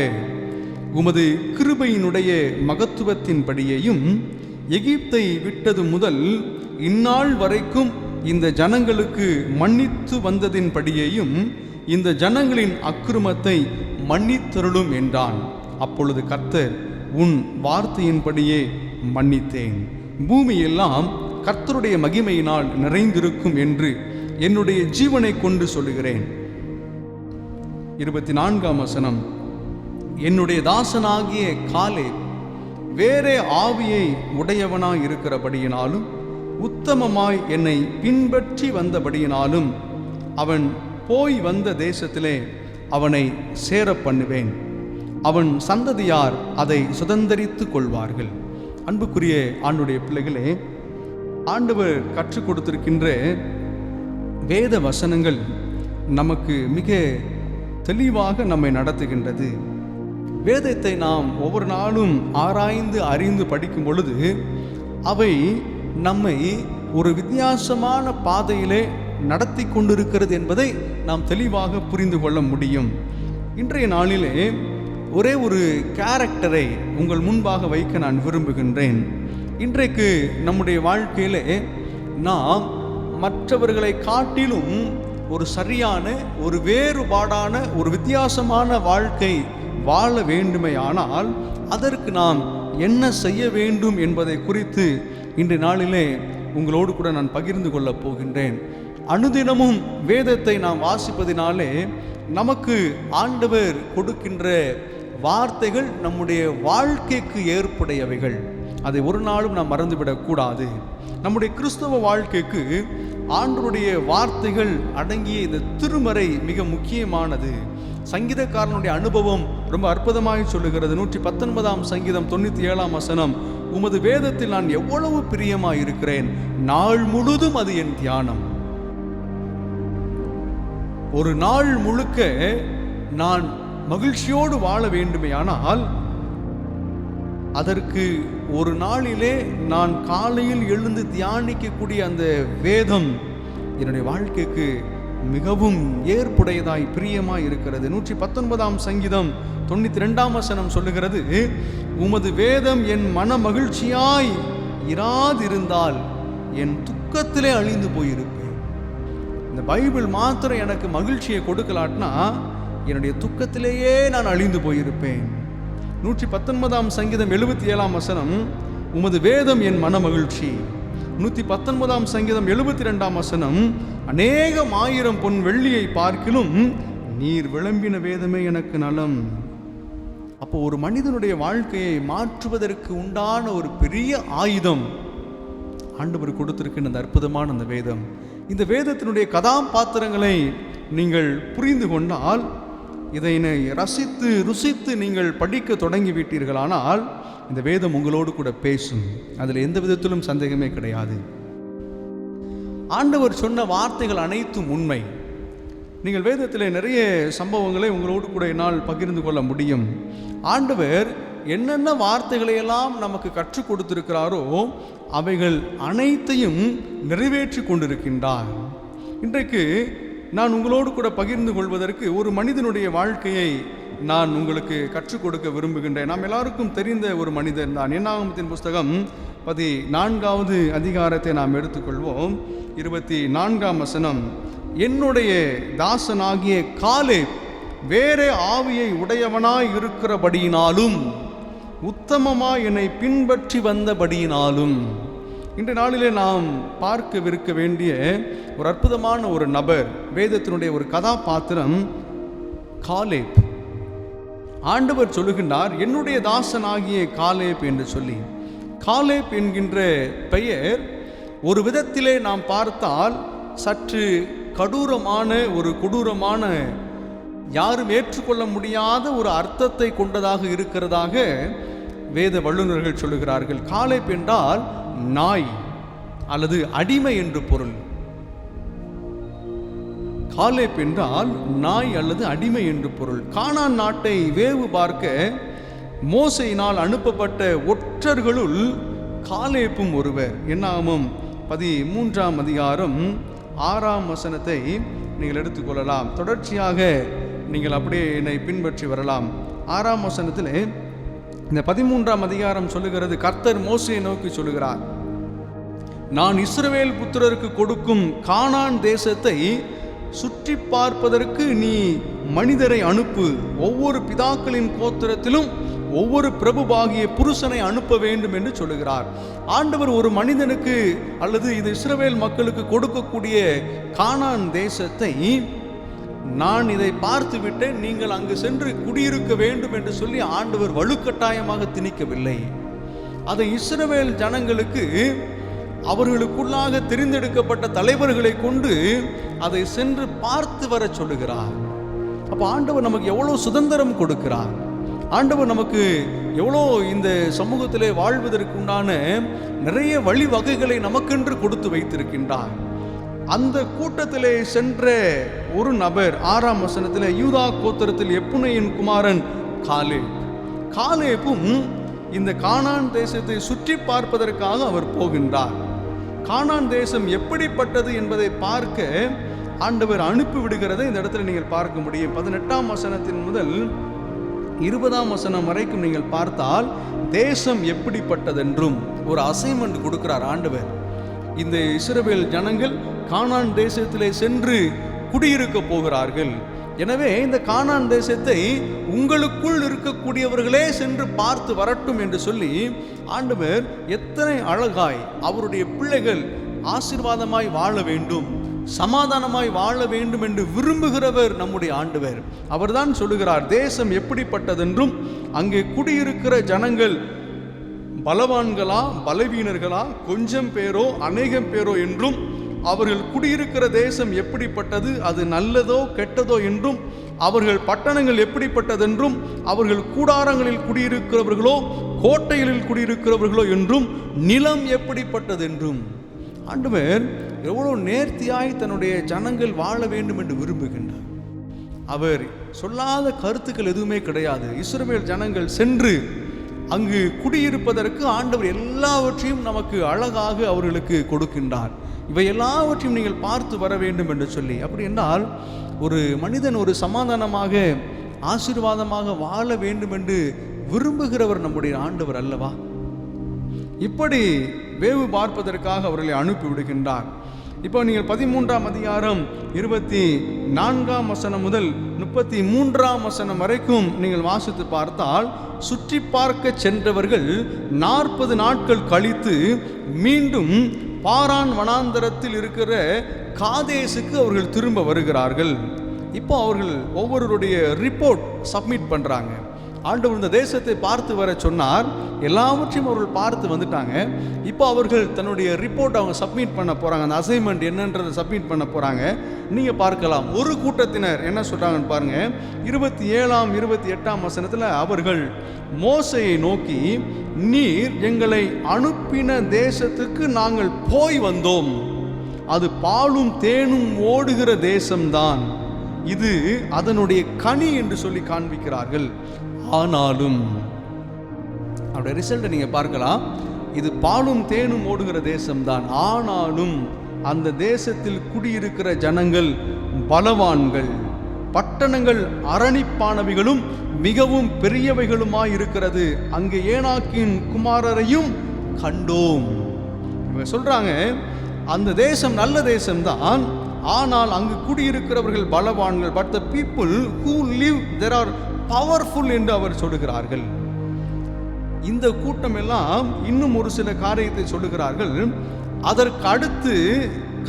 உமது கிருபையினுடைய மகத்துவத்தின்படியையும் எகிப்தை விட்டது முதல் இந்நாள் வரைக்கும் இந்த ஜனங்களுக்கு மன்னித்து வந்ததின்படியையும் இந்த ஜனங்களின் அக்கிரமத்தை மன்னித்தருளும் என்றான். அப்பொழுது கர்த்தர், உன் வார்த்தையின்படியே மன்னித்தேன், பூமியெல்லாம் கர்த்தருடைய மகிமையினால் நிறைந்திருக்கும் என்று என்னுடைய ஜீவனை கொண்டு சொல்லுகிறேன். 24ஆம் வசனம். என்னுடைய தாசனாகிய காலேப் வேறே ஆவியை உடையவனாய் இருக்கிறபடியினாலும் உத்தமமாய் என்னை பின்பற்றி வந்தபடியினாலும் அவன் போய் வந்த தேசத்திலே அவனை சேர பண்ணுவேன். அவன் சந்ததியார் அதை சுதந்தரித்து கொள்வார்கள். அன்புக்குரிய ஆண்டுடைய பிள்ளைகளே, ஆண்டவர் கற்றுக் கொடுத்திருக்கின்ற வேத வசனங்கள் நமக்கு மிக தெளிவாக நம்மை நடத்துகின்றது. வேதத்தை நாம் ஒவ்வொரு நாளும் ஆராய்ந்து அறிந்து படிக்கும் பொழுது அவை நம்மை ஒரு வித்தியாசமான பாதையிலே நடத்தி கொண்டிருக்கிறது என்பதை நாம் தெளிவாக புரிந்து கொள்ள முடியும். இன்றைய நாளிலே ஒரே ஒரு கேரக்டரை உங்கள் முன்பாக வைக்க நான் விரும்புகின்றேன். இன்றைக்கு நம்முடைய வாழ்க்கையிலே நாம் மற்றவர்களை காட்டிலும் ஒரு சரியான, ஒரு வேறுபாடான, ஒரு வித்தியாசமான வாழ்க்கை வாழ வேண்டுமையானால் அதற்கு நாம் என்ன செய்ய வேண்டும் என்பதை குறித்து இன்றைய நாளிலே உங்களோடு கூட நான் பகிர்ந்து கொள்ளப் போகின்றேன். அனுதினமும் வேதத்தை நாம் வாசிப்பதினாலே நமக்கு ஆண்டவர் கொடுக்கின்ற வார்த்தைகள் நம்முடைய வாழ்க்கைக்கு ஏற்புடையவைகள். அதை ஒரு நாளும் நாம் மறந்துவிடக்கூடாது. நம்முடைய கிறிஸ்தவ வாழ்க்கைக்கு ஆண்டவருடைய வார்த்தைகள் அடங்கிய இந்த திருமறை மிக முக்கியமானது. சங்கீதக்காரனுடைய அனுபவம் ரொம்ப அற்புதமாய் சொல்லுகிறது. 119ஆம் சங்கீதம் 97ஆம் வசனம். உமது வேதத்தில் நான் எவ்வளவு பிரியமாய் இருக்கிறேன், நாள் முழுதும் அது என் தியானம். ஒரு நாள் முழுக்க நான் மகிழ்ச்சியோடு வாழ வேண்டுமேயானால் அதற்கு ஒரு நாளிலே நான் காலையில் எழுந்து தியானிக்கக்கூடிய அந்த வேதம் என்னுடைய வாழ்க்கைக்கு மிகவும் ஏற்புடையதாய் பிரியமாய் இருக்கிறது. 119ஆம் சங்கீதம் 92ஆம் வசனம் சொல்லுகிறது, உமது வேதம் என் மன மகிழ்ச்சியாய் இராதிருந்தால் என் துக்கத்திலே அழிந்து போயிருப்பேன். இந்த பைபிள் மாத்திரம் எனக்கு மகிழ்ச்சியை கொடுக்கலாட்னா என்னுடைய துக்கத்திலேயே நான் அழிந்து போயிருப்பேன். 119ஆம் சங்கீதம் 77ஆம் வசனம், உமது வேதம் என் மன மகிழ்ச்சி. 119ஆம் சங்கீதம் 72ஆம் வசனம், அநேகம் ஆயிரம் பொன் வெள்ளியை பார்க்கிலும் நீர் விளம்பின வேதமே எனக்கு நலம். அப்போ ஒரு மனிதனுடைய வாழ்க்கையை மாற்றுவதற்கு உண்டான ஒரு பெரிய ஆயுதம் ஆண்டவர் கொடுத்திருக்கின்ற அந்த அற்புதமான அந்த வேதம். இந்த வேதத்தினுடைய கதாபாத்திரங்களை நீங்கள் புரிந்து கொண்டால், இதை ரசித்து ருசித்து நீங்கள் படிக்க தொடங்கி விட்டீர்களானால், இந்த வேதம் உங்களோடு கூட பேசும். அதில் எந்த விதத்திலும் சந்தேகமே கிடையாது. ஆண்டவர் சொன்ன வார்த்தைகள் அனைத்தும் உண்மை. நீங்கள் வேதத்தில் நிறைய சம்பவங்களை உங்களோடு கூட என்னால் பகிர்ந்து கொள்ள முடியும். ஆண்டவர் என்னென்ன வார்த்தைகளையெல்லாம் நமக்கு கற்றுக் கொடுத்திருக்கிறாரோ அவைகள் அனைத்தையும் நிறைவேற்றி கொண்டிருக்கின்றார். இன்றைக்கு நான் உங்களோடு கூட பகிர்ந்து கொள்வதற்கு ஒரு மனிதனுடைய வாழ்க்கையை நான் உங்களுக்கு கற்றுக் கொடுக்க விரும்புகின்றேன். நாம் எல்லாருக்கும் தெரிந்த ஒரு மனிதன் தான். என்னாகமத்தின் புஸ்தகம் 14வது அதிகாரத்தை நாம் எடுத்துக்கொள்வோம். 24ஆம் வசனம். என்னுடைய தாசனாகிய காலேப் வேறே ஆவியை உடையவனாய் இருக்கிறபடியினாலும் உத்தமமாய் என்னை பின்பற்றி வந்தபடியினாலும். இன்றைய நாளிலே நாம் பார்க்கவிருக்க வேண்டிய ஒரு அற்புதமான ஒரு நபர், வேதத்தினுடைய ஒரு கதாபாத்திரம் காலேப். ஆண்டவர் சொல்லுகின்றார், என்னுடைய தாசனாகிய காலேப் என்று சொல்லி. காலேப் என்கின்ற பெயர் ஒரு விதத்திலே நாம் பார்த்தால் சற்று கொடூரமான யாரும் ஏற்றுக்கொள்ள முடியாத ஒரு அர்த்தத்தை கொண்டதாக இருக்கிறதாக வேத வல்லுநர்கள் சொல்லுகிறார்கள். காலேப் என்றால் நாய் அல்லது அடிமை என்று பொருள். காலேப் என்றால் நாய் அல்லது அடிமை என்று பொருள். கானான் நாட்டை வேவு பார்க்க மோசேயினால் அனுப்பப்பட்ட ஒற்றர்களுள் காலேப்பும் ஒருவர். என்னாகமம் 13ஆம் அதிகாரம் 6ஆம் வசனத்தை நீங்கள் எடுத்துக்கொள்ளலாம். தொடர்ச்சியாக நீங்கள் அப்படியே என்னை பின்பற்றி வரலாம். 6ஆம் வசனத்தில் இந்த 13ஆம் அதிகாரம் சொல்லுகிறது, கர்த்தர் மோசேயை நோக்கி சொல்லுகிறார், நான் இஸ்ரவேல் புத்திரருக்கு கொடுக்கும் கானான் தேசத்தை சுற்றி பார்ப்பதற்கு நீ மனிதரை அனுப்பு. ஒவ்வொரு பிதாக்களின் கோத்திரத்திலும் ஒவ்வொரு பிரபுவாகிய புருஷனை அனுப்ப வேண்டும் என்று சொல்லுகிறார். ஆண்டவர் ஒரு மனிதனுக்கு அல்லது இது இஸ்ரவேல் மக்களுக்கு கொடுக்கக்கூடிய கானான் தேசத்தை, நான் இதை பார்த்து விட்டேன், நீங்கள் அங்கு சென்று குடியிருக்க வேண்டும் என்று சொல்லி ஆண்டவர் வலுக்கட்டாயமாக திணிக்கவில்லை. அதை இஸ்ரவேல் ஜனங்களுக்கு அவர்களுக்குள்ளாக தெரிந்தெடுக்கப்பட்ட தலைவர்களை கொண்டு அதை சென்று பார்த்து வர சொல்லுகிறார். அப்போ ஆண்டவர் நமக்கு எவ்வளோ சுதந்திரம் கொடுக்கிறார். ஆண்டவர் நமக்கு எவ்வளோ இந்த சமூகத்திலே வாழ்வதற்கு உண்டான நிறைய வழிவகைகளை நமக்கென்று கொடுத்து வைத்திருக்கின்றார். அந்த கூட்டத்திலே சென்ற ஒரு நபர் 6ஆம் வசனத்தில், யூதா கோத்திரத்தில் எப்புனையின் குமாரன் காலேப். காலேப்பும் இந்த கானான் தேசத்தை சுற்றி பார்ப்பதற்காக அவர் போகின்றார். கானான் தேசம் எப்படிப்பட்டது என்பதை பார்க்க ஆண்டவர் அனுப்பி விடுகிறதை இந்த இடத்துல நீங்கள் பார்க்க முடியும். 18ஆம் வசனத்தின் முதல் 20ஆம் வசனம் வரைக்கும் நீங்கள் பார்த்தால் தேசம் எப்படிப்பட்டதென்றும் ஒரு அசைன்மெண்ட் கொடுக்கிறார் ஆண்டவர். இந்த இஸ்ரவேல் ஜனங்கள் கானான் தேசத்திலே சென்று குடியிருக்க போகிறார்கள். எனவே இந்த கானான் தேசத்தை உங்களுக்குள் இருக்கக்கூடியவர்களே சென்று பார்த்து வரட்டும் என்று சொல்லி ஆண்டவர் எத்தனை அழகாய் அவருடைய பிள்ளைகள் ஆசீர்வாதமாய் வாழ வேண்டும், சமாதானமாய் வாழ வேண்டும் என்று விரும்புகிறவர் நம்முடைய ஆண்டவர். அவர்தான் சொல்லுகிறார், தேசம் எப்படிப்பட்டதென்றும் அங்கே குடியிருக்கிற ஜனங்கள் பலவான்களா பலவீனர்களா, கொஞ்சம் பேரோ அநேகம் பேரோ என்றும், அவர்கள் குடியிருக்கிற தேசம் எப்படிப்பட்டது, அது நல்லதோ கெட்டதோ என்றும், அவர்கள் பட்டணங்கள் எப்படிப்பட்டதென்றும், அவர்கள் கூடாரங்களில் குடியிருக்கிறவர்களோ கோட்டைகளில் குடியிருக்கிறவர்களோ என்றும், நிலம் எப்படிப்பட்டதென்றும். ஆண்டவர் எவ்வளோ நேர்த்தியாய் தன்னுடைய ஜனங்கள் வாழ வேண்டும் என்று விரும்புகின்றார். அவர் சொல்லாத கருத்துக்கள் எதுவுமே கிடையாது. இஸ்ரவேல் ஜனங்கள் சென்று அங்கு குடியிருப்பதற்கு ஆண்டவர் எல்லாவற்றையும் நமக்கு அழகாக அவர்களுக்கு கொடுக்கின்றார். இவை எல்லாவற்றையும் நீங்கள் பார்த்து வர வேண்டும் என்று சொல்லி. அப்படி என்றால் ஒரு மனிதன் ஒரு சமாதானமாக ஆசீர்வாதமாக வாழ வேண்டும் என்று விரும்புகிறவர் நம்முடைய ஆண்டவர் அல்லவா? இப்படி வேவு பார்ப்பதற்காக அவர்களை அனுப்பி விடுகின்றார். இப்போ நீங்கள் 13ஆம் அதிகாரம் 24ஆம் வசனம் முதல் 33ஆம் வசனம் வரைக்கும் நீங்கள் வாசித்து பார்த்தால், சுற்றி பார்க்க சென்றவர்கள் 40 நாட்கள் கழித்து மீண்டும் பாரான் வனாந்தரத்தில் இருக்கிற காதேசுக்கு அவர்கள் திரும்ப வருகிறார்கள். இப்போ அவர்கள் ஒவ்வொருவருடைய ரிப்போர்ட் சப்மிட் பண்ணுறாங்க. ஆண்டவர் இந்த தேசத்தை பார்த்து வர சொன்னார். எல்லாவற்றையும் அவர்கள் பார்த்து வந்துட்டாங்க. இப்போ அவர்கள் தன்னுடைய ரிப்போர்ட் அவங்க சப்மிட் பண்ண போகிறாங்க. அந்த அசைன்மெண்ட் என்னன்றதை சப்மிட் பண்ண போகிறாங்க. நீங்கள் பார்க்கலாம். ஒரு கூட்டத்தினர் என்ன சொல்கிறாங்கன்னு பாருங்கள். 27ஆம் 28ஆம் வசனத்தில் அவர்கள் மோசையை நோக்கி, நீர் எங்களை அனுப்பின தேசத்துக்கு நாங்கள் போய் வந்தோம், அது பாலும் தேனும் ஓடுகிற தேசம்தான், இது அதனுடைய கனி என்று சொல்லி காண்பிக்கிறார்கள். ஆனாலும் அவருடைய ரிசல்ட்டை நீங்க பார்க்கலாம். இது பாலும் தேனும் ஓடுகிற தேசம்தான், ஆனாலும் அந்த தேசத்தில் குடியிருக்கிற ஜனங்கள் பலவான்கள், பட்டணங்கள் அரணிப்பானவைகளும் மிகவும் பெரியவைகளுமாய் இருக்கிறது, அங்கே ஏனாக்கின் குமாரரையும் கண்டோம். இவங்க சொல்றாங்க, அந்த தேசம் நல்ல தேசம்தான், ஆனால் அங்கு குடியிருக்கிறவர்கள் பலவான்கள். But the people who live there are powerful என்று அவர் சொல்லுகிறார்கள். இந்த கூட்டம் எல்லாம் இன்னும் ஒரு சில காரியத்தை சொல்லுகிறார்கள். அதற்கு அடுத்து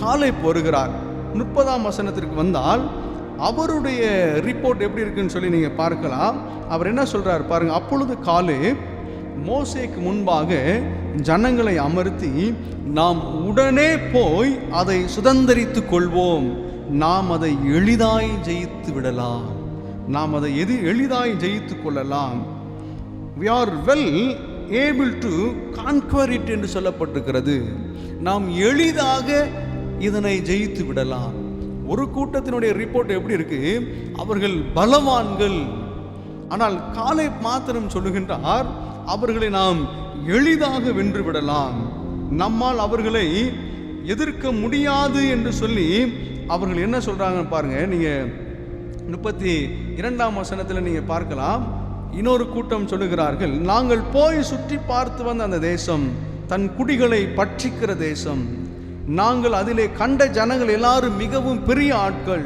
காலேப் வருகிறார். 30ஆம் வசனத்திற்கு வந்தால் அவருடைய ரிப்போர்ட் எப்படி இருக்குன்னு சொல்லி நீங்க பார்க்கலாம். அவர் என்ன சொல்றார் பாருங்க. அப்பொழுது காலேப் மோசேக்கு முன்பாக ஜனங்களை அமர்த்தி, நாம் உடனே போய் அதை சுதந்தரித்துக் கொள்வோம், நாம் அதை எளிதாய் ஜெயித்து விடலாம், நாம் அதை எளிதாய் ஜெயித்து கொள்ளலாம். we are well able to conquer it என்று சொல்லப்பட்டிருக்கிறது. நாம் எளிதாக இதனை ஜெயித்து விடலாம். ஒரு கூட்டத்தினுடைய ரிப்போர்ட் எப்படி இருக்கு? அவர்கள் பலவான்கள். ஆனால் காலேப் மாத்திரம் சொல்லுகின்றார், அவர்களை நாம் எளிதாக வென்று விடலாம், நம்மால் அவர்களை எதிர்க்க முடியாது என்று சொல்லி அவர்கள் என்ன சொல்றாங்க பாருங்க. நீங்க 32ஆம் வசனத்தில் நீங்க பார்க்கலாம். இன்னொரு கூட்டம் சொல்லுகிறார்கள், நாங்கள் போய் சுற்றி பார்த்து வந்த அந்த தேசம் தன் குடிகளை பட்சிக்கிற தேசம், நாங்கள் அதிலே கண்ட ஜனங்கள் எல்லாரும் மிகவும் பெரிய ஆட்கள்.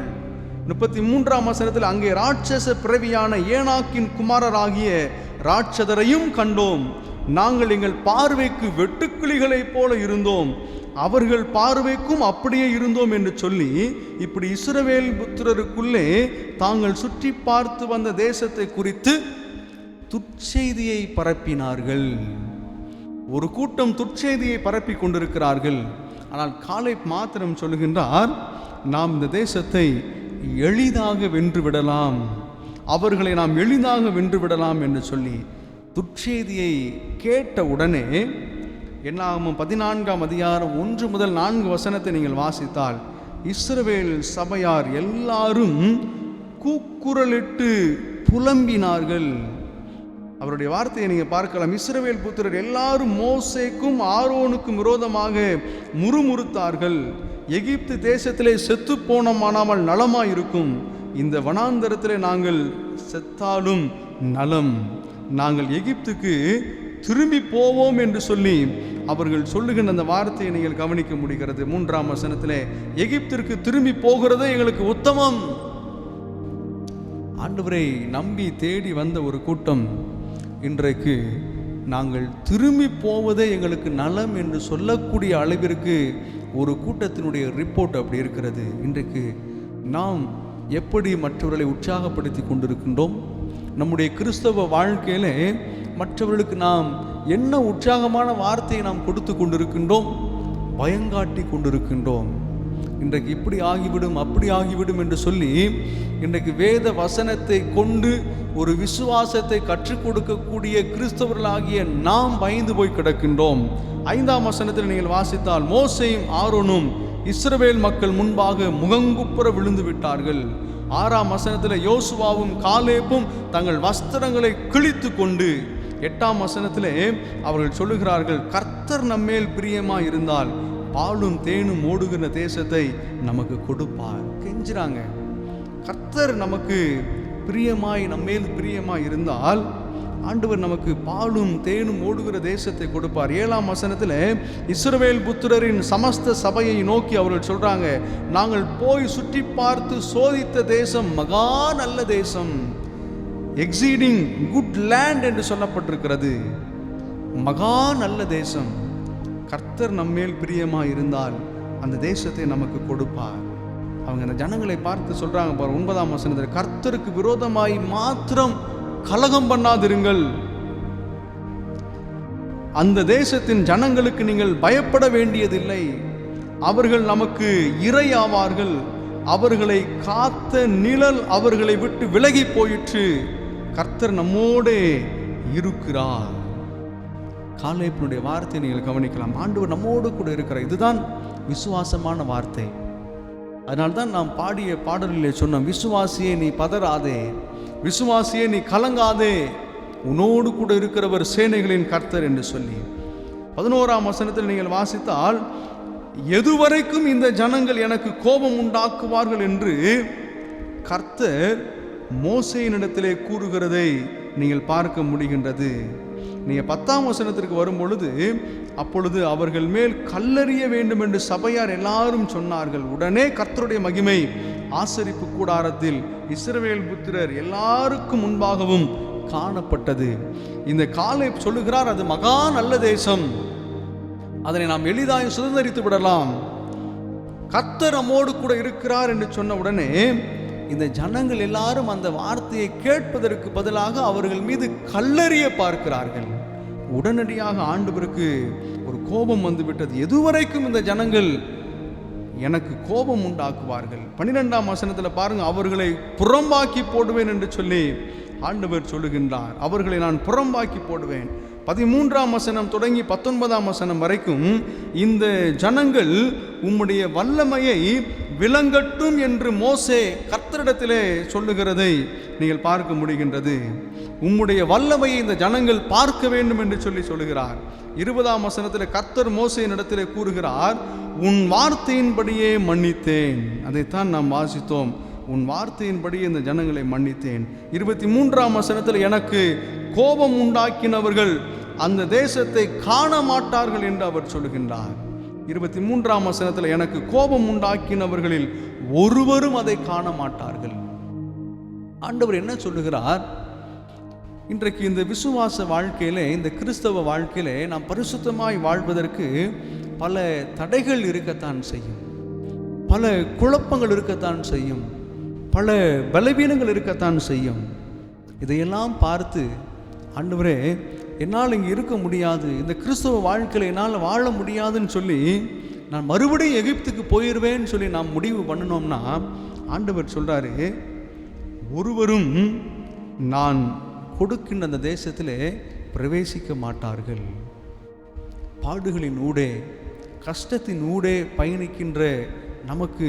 33ஆம் வசனத்தில், அங்கே ராட்சச பிறவியான ஏனாக்கின் குமாரராகிய ராட்சதரையும் கண்டோம், நாங்கள் எங்கள் பார்வைக்கு வெட்டுக்கிளிகளைப் போல இருந்தோம், அவர்கள் பார்வைக்கும் அப்படியே இருந்தோம் என்று சொல்லி இப்படி இஸ்ரவேல் புத்திரருக்குள்ளே தாங்கள் சுற்றி பார்த்து வந்த தேசத்தை குறித்து துர்ச்செய்தியை பரப்பினார்கள். ஒரு கூட்டம் துர்ச்செய்தியை பரப்பி கொண்டிருக்கிறார்கள். ஆனால் காலேப் மாத்திரம் சொல்லுகின்றார், நாம் இந்த தேசத்தை எளிதாக வென்று விடலாம், அவர்களை நாம் எளிதாக வென்று விடலாம் என்று சொல்லி துர்ச்செய்தியை கேட்ட உடனே என்னாகும் 14ஆம் அதிகாரம் 1 முதல் 4 வசனத்தை நீங்கள் வாசித்தால், இஸ்ரவேல் சபையார் எல்லாரும் கூக்குரலிட்டு புலம்பினார்கள். அவருடைய வார்த்தையை நீங்கள் பார்க்கலாம். இஸ்ரவேல் புத்திரர் எல்லாரும் மோசேக்கும் ஆரோனுக்கும் விரோதமாக முறுமுறுத்தார்கள். எகிப்து தேசத்திலே செத்து போனோமானால் நலமாயிருக்கும், இந்த வனாந்தரத்திலே நாங்கள் செத்தாலும் நலம், நாங்கள் எகிப்துக்கு திரும்பி போவோம் என்று சொல்லி அவர்கள் சொல்லுகின்ற அந்த வார்த்தையை நீங்கள் கவனிக்க முடிகிறது. 3ஆம் வசனத்திலே, எகிப்திற்கு திரும்பி போகிறதே எங்களுக்கு உத்தமம். ஆண்டவரை நம்பி தேடி வந்த ஒரு கூட்டம் இன்றைக்கு நாங்கள் திரும்பி போவதே எங்களுக்கு நலம் என்று சொல்லக்கூடிய அளவிற்கு ஒரு கூட்டத்தினுடைய ரிப்போர்ட் அப்படி இருக்கிறது. இன்றைக்கு நாம் எப்படி மற்றவர்களை உற்சாகப்படுத்தி கொண்டிருக்கின்றோம்? நம்முடைய கிறிஸ்தவ வாழ்க்கையிலே மற்றவர்களுக்கு நாம் என்ன உற்சாகமான வார்த்தையை நாம் கொடுத்து கொண்டிருக்கின்றோம்? பயங்காட்டி கொண்டிருக்கின்றோம். இன்றைக்கு இப்படி ஆகிவிடும் அப்படி ஆகிவிடும் என்று சொல்லி இன்றைக்கு வேத வசனத்தை கொண்டு ஒரு விசுவாசத்தை கற்றுக் கொடுக்கக்கூடிய கிறிஸ்தவர்களாகிய நாம் பயந்து போய் கிடக்கின்றோம். 5ஆம் வசனத்தில் நீங்கள் வாசித்தால், மோசேயும் ஆரோனும் இஸ்ரவேல் மக்கள் முன்பாக முகங்குப்புற விழுந்து விட்டார்கள். 6ஆம் வசனத்தில் யோசுவாவும் காலேப்பும் தங்கள் வஸ்திரங்களை கிழித்து கொண்டு, 8ஆம் வசனத்திலே அவர்கள் சொல்லுகிறார்கள், கர்த்தர் நம்மேல் பிரியமாய் இருந்தால் பாலும் தேனும் ஓடுகிற தேசத்தை நமக்கு கொடுப்பார். கெஞ்சுறாங்க. கர்த்தர் நமக்கு பிரியமாய் நம்மேல் பிரியமாய் இருந்தால் ஆண்டவர் நமக்கு பாலும் தேனும் ஓடுகிற தேசத்தை கொடுப்பார். 7ஆம் வசனத்தில் இஸ்ரவேல் புத்திரரின் சமஸ்த சபையை நோக்கி அவர்கள் சொல்றாங்க, நாங்கள் போய் சுற்றி பார்த்து சோதித்த தேசம் மகா நல்ல தேசம், எக்ஸீடிங் குட் லேண்ட் என்று சொல்லப்பட்டிருக்கிறது. மகா நல்ல தேசம். கர்த்தர் நம்மேல் பிரியமாய் இருந்தால் அந்த தேசத்தை நமக்கு கொடுப்பார். அவங்க அந்த ஜனங்களை பார்த்து சொல்றாங்க பாரு, 9ஆம் வசனத்தில், கர்த்தருக்கு விரோதமாய் மாத்திரம் கலகம் பண்ணாதிருங்கள். அந்த தேசத்தின் ஜனங்களுக்கு நீங்கள் பயப்பட வேண்டியதில்லை. அவர்கள் நமக்கு இரையாவார்கள். அவர்களை காத்த நிழல் அவர்களை விட்டு விலகி போயிற்று. கர்த்தர் நம்மோடே இருக்கிறார். காலேபினுடைய வார்த்தையை நீங்கள் கவனிக்கலாம். ஆண்டவர் நம்மோடு கூட இருக்கிறார். இதுதான் விசுவாசமான வார்த்தை. அதனால்தான் நாம் பாடிய பாடலிலே சொன்னோம், விசுவாசியே நீ பதறாதே, விசுவாசியே நீ கலங்காதே, உன்னோடு கூட இருக்கிறவர் சேனைகளின் கர்த்தர் என்று சொல்லி. 11ஆம் வசனத்தில் நீங்கள் வாசித்தால், எதுவரைக்கும் இந்த ஜனங்கள் எனக்கு கோபம் உண்டாக்குவார்கள் என்று கர்த்தர் மோசேயினிடத்திலே கூறுகிறதை நீங்கள் பார்க்க முடிகின்றது. நீங்கள் 10ஆம் வசனத்திற்கு வரும் பொழுது, அப்பொழுது அவர்கள் மேல் கல்லெறிய வேண்டும் என்று சபையார் எல்லாரும் சொன்னார்கள். உடனே கர்த்தருடைய மகிமை ஆசரிப்பு கூடாரத்தில் இஸ்ரவேல் புத்திரர் எல்லாருக்கும் முன்பாகவும் காணப்பட்டது. இந்த காலேப் சொல்லுகிறார், அது மகா நல்ல தேசம், அதனை நாம் எளிதாய் சுதந்தரித்து விடலாம், கர்த்தர் நம்மோடு கூட இருக்கிறார் என்று சொன்ன உடனே இந்த ஜனங்கள் எல்லாரும் அந்த வார்த்தையை கேட்பதற்கு பதிலாக அவர்கள் மீது கல்லெறிய பார்க்கிறார்கள். உடனடியாக ஆண்டவருக்கு ஒரு கோபம் வந்துவிட்டது. எதுவரைக்கும் இந்த ஜனங்கள் எனக்கு கோபம் உண்டாக்குவார்கள்? 12ஆம் வசனத்தில் பாருங்க, அவர்களை புறம்பாக்கி போடுவேன் என்று சொல்லி ஆண்டவர் சொல்லுகின்றார். அவர்களை நான் புறம்பாக்கி போடுவேன். 13ஆம் வசனம் தொடங்கி 19ஆம் வசனம் வரைக்கும் இந்த ஜனங்கள் உம்முடைய வல்லமையை விளங்கட்டும் என்று மோசே கர்த்தரிடத்திலே சொல்லுகிறதை நீங்கள் பார்க்க முடிகின்றது. உம்முடைய வல்லமையை இந்த ஜனங்கள் பார்க்க வேண்டும் என்று சொல்லி சொல்லுகிறார். 20ஆம் வசனத்தில் கர்த்தர் மோசேயினிடத்திலே கூறுகிறார், உன் வார்த்தையின்படியே மன்னித்தேன். அதைத்தான் நாம் வாசித்தோம். உன் வார்த்தையின்படி இந்த ஜனங்களை மன்னித்தேன். 23ஆம் வசனத்தில் எனக்கு கோபம் உண்டாக்கினவர்கள் அந்த தேசத்தை காண மாட்டார்கள் என்று அவர் சொல்லுகின்றார். 23ஆம் வசனத்தில் எனக்கு கோபம் உண்டாக்கினவர்களில் ஒருவரும் அதை காண மாட்டார்கள். ஆண்டவர் என்ன சொல்லுகிறார்? இன்றைக்கு இந்த விசுவாச வாழ்க்கையிலே, இந்த கிறிஸ்தவ வாழ்க்கையிலே நாம் பரிசுத்தமாய் வாழ்வதற்கு பல தடைகள் இருக்கத்தான் செய்யும், பல குழப்பங்கள் இருக்கத்தான் செய்யும், பல பலவீனங்கள் இருக்கத்தான் செய்யும். இதையெல்லாம் பார்த்து ஆண்டவரே, என்னால் இங்கே இருக்க முடியாது, இந்த கிறிஸ்தவ வாழ்க்கையில் என்னால் வாழ முடியாதுன்னு சொல்லி நான் மறுபடியும் எகிப்துக்கு போயிடுவேன்னு சொல்லி நாம் முடிவு பண்ணினோம்னா, ஆண்டவர் சொல்கிறாரு, ஒருவரும் நான் கொடுக்கின்ற அந்த தேசத்திலே பிரவேசிக்க மாட்டார்கள். பாடுகளின் ஊடே, கஷ்டத்தின் ஊடே பயணிக்கின்ற நமக்கு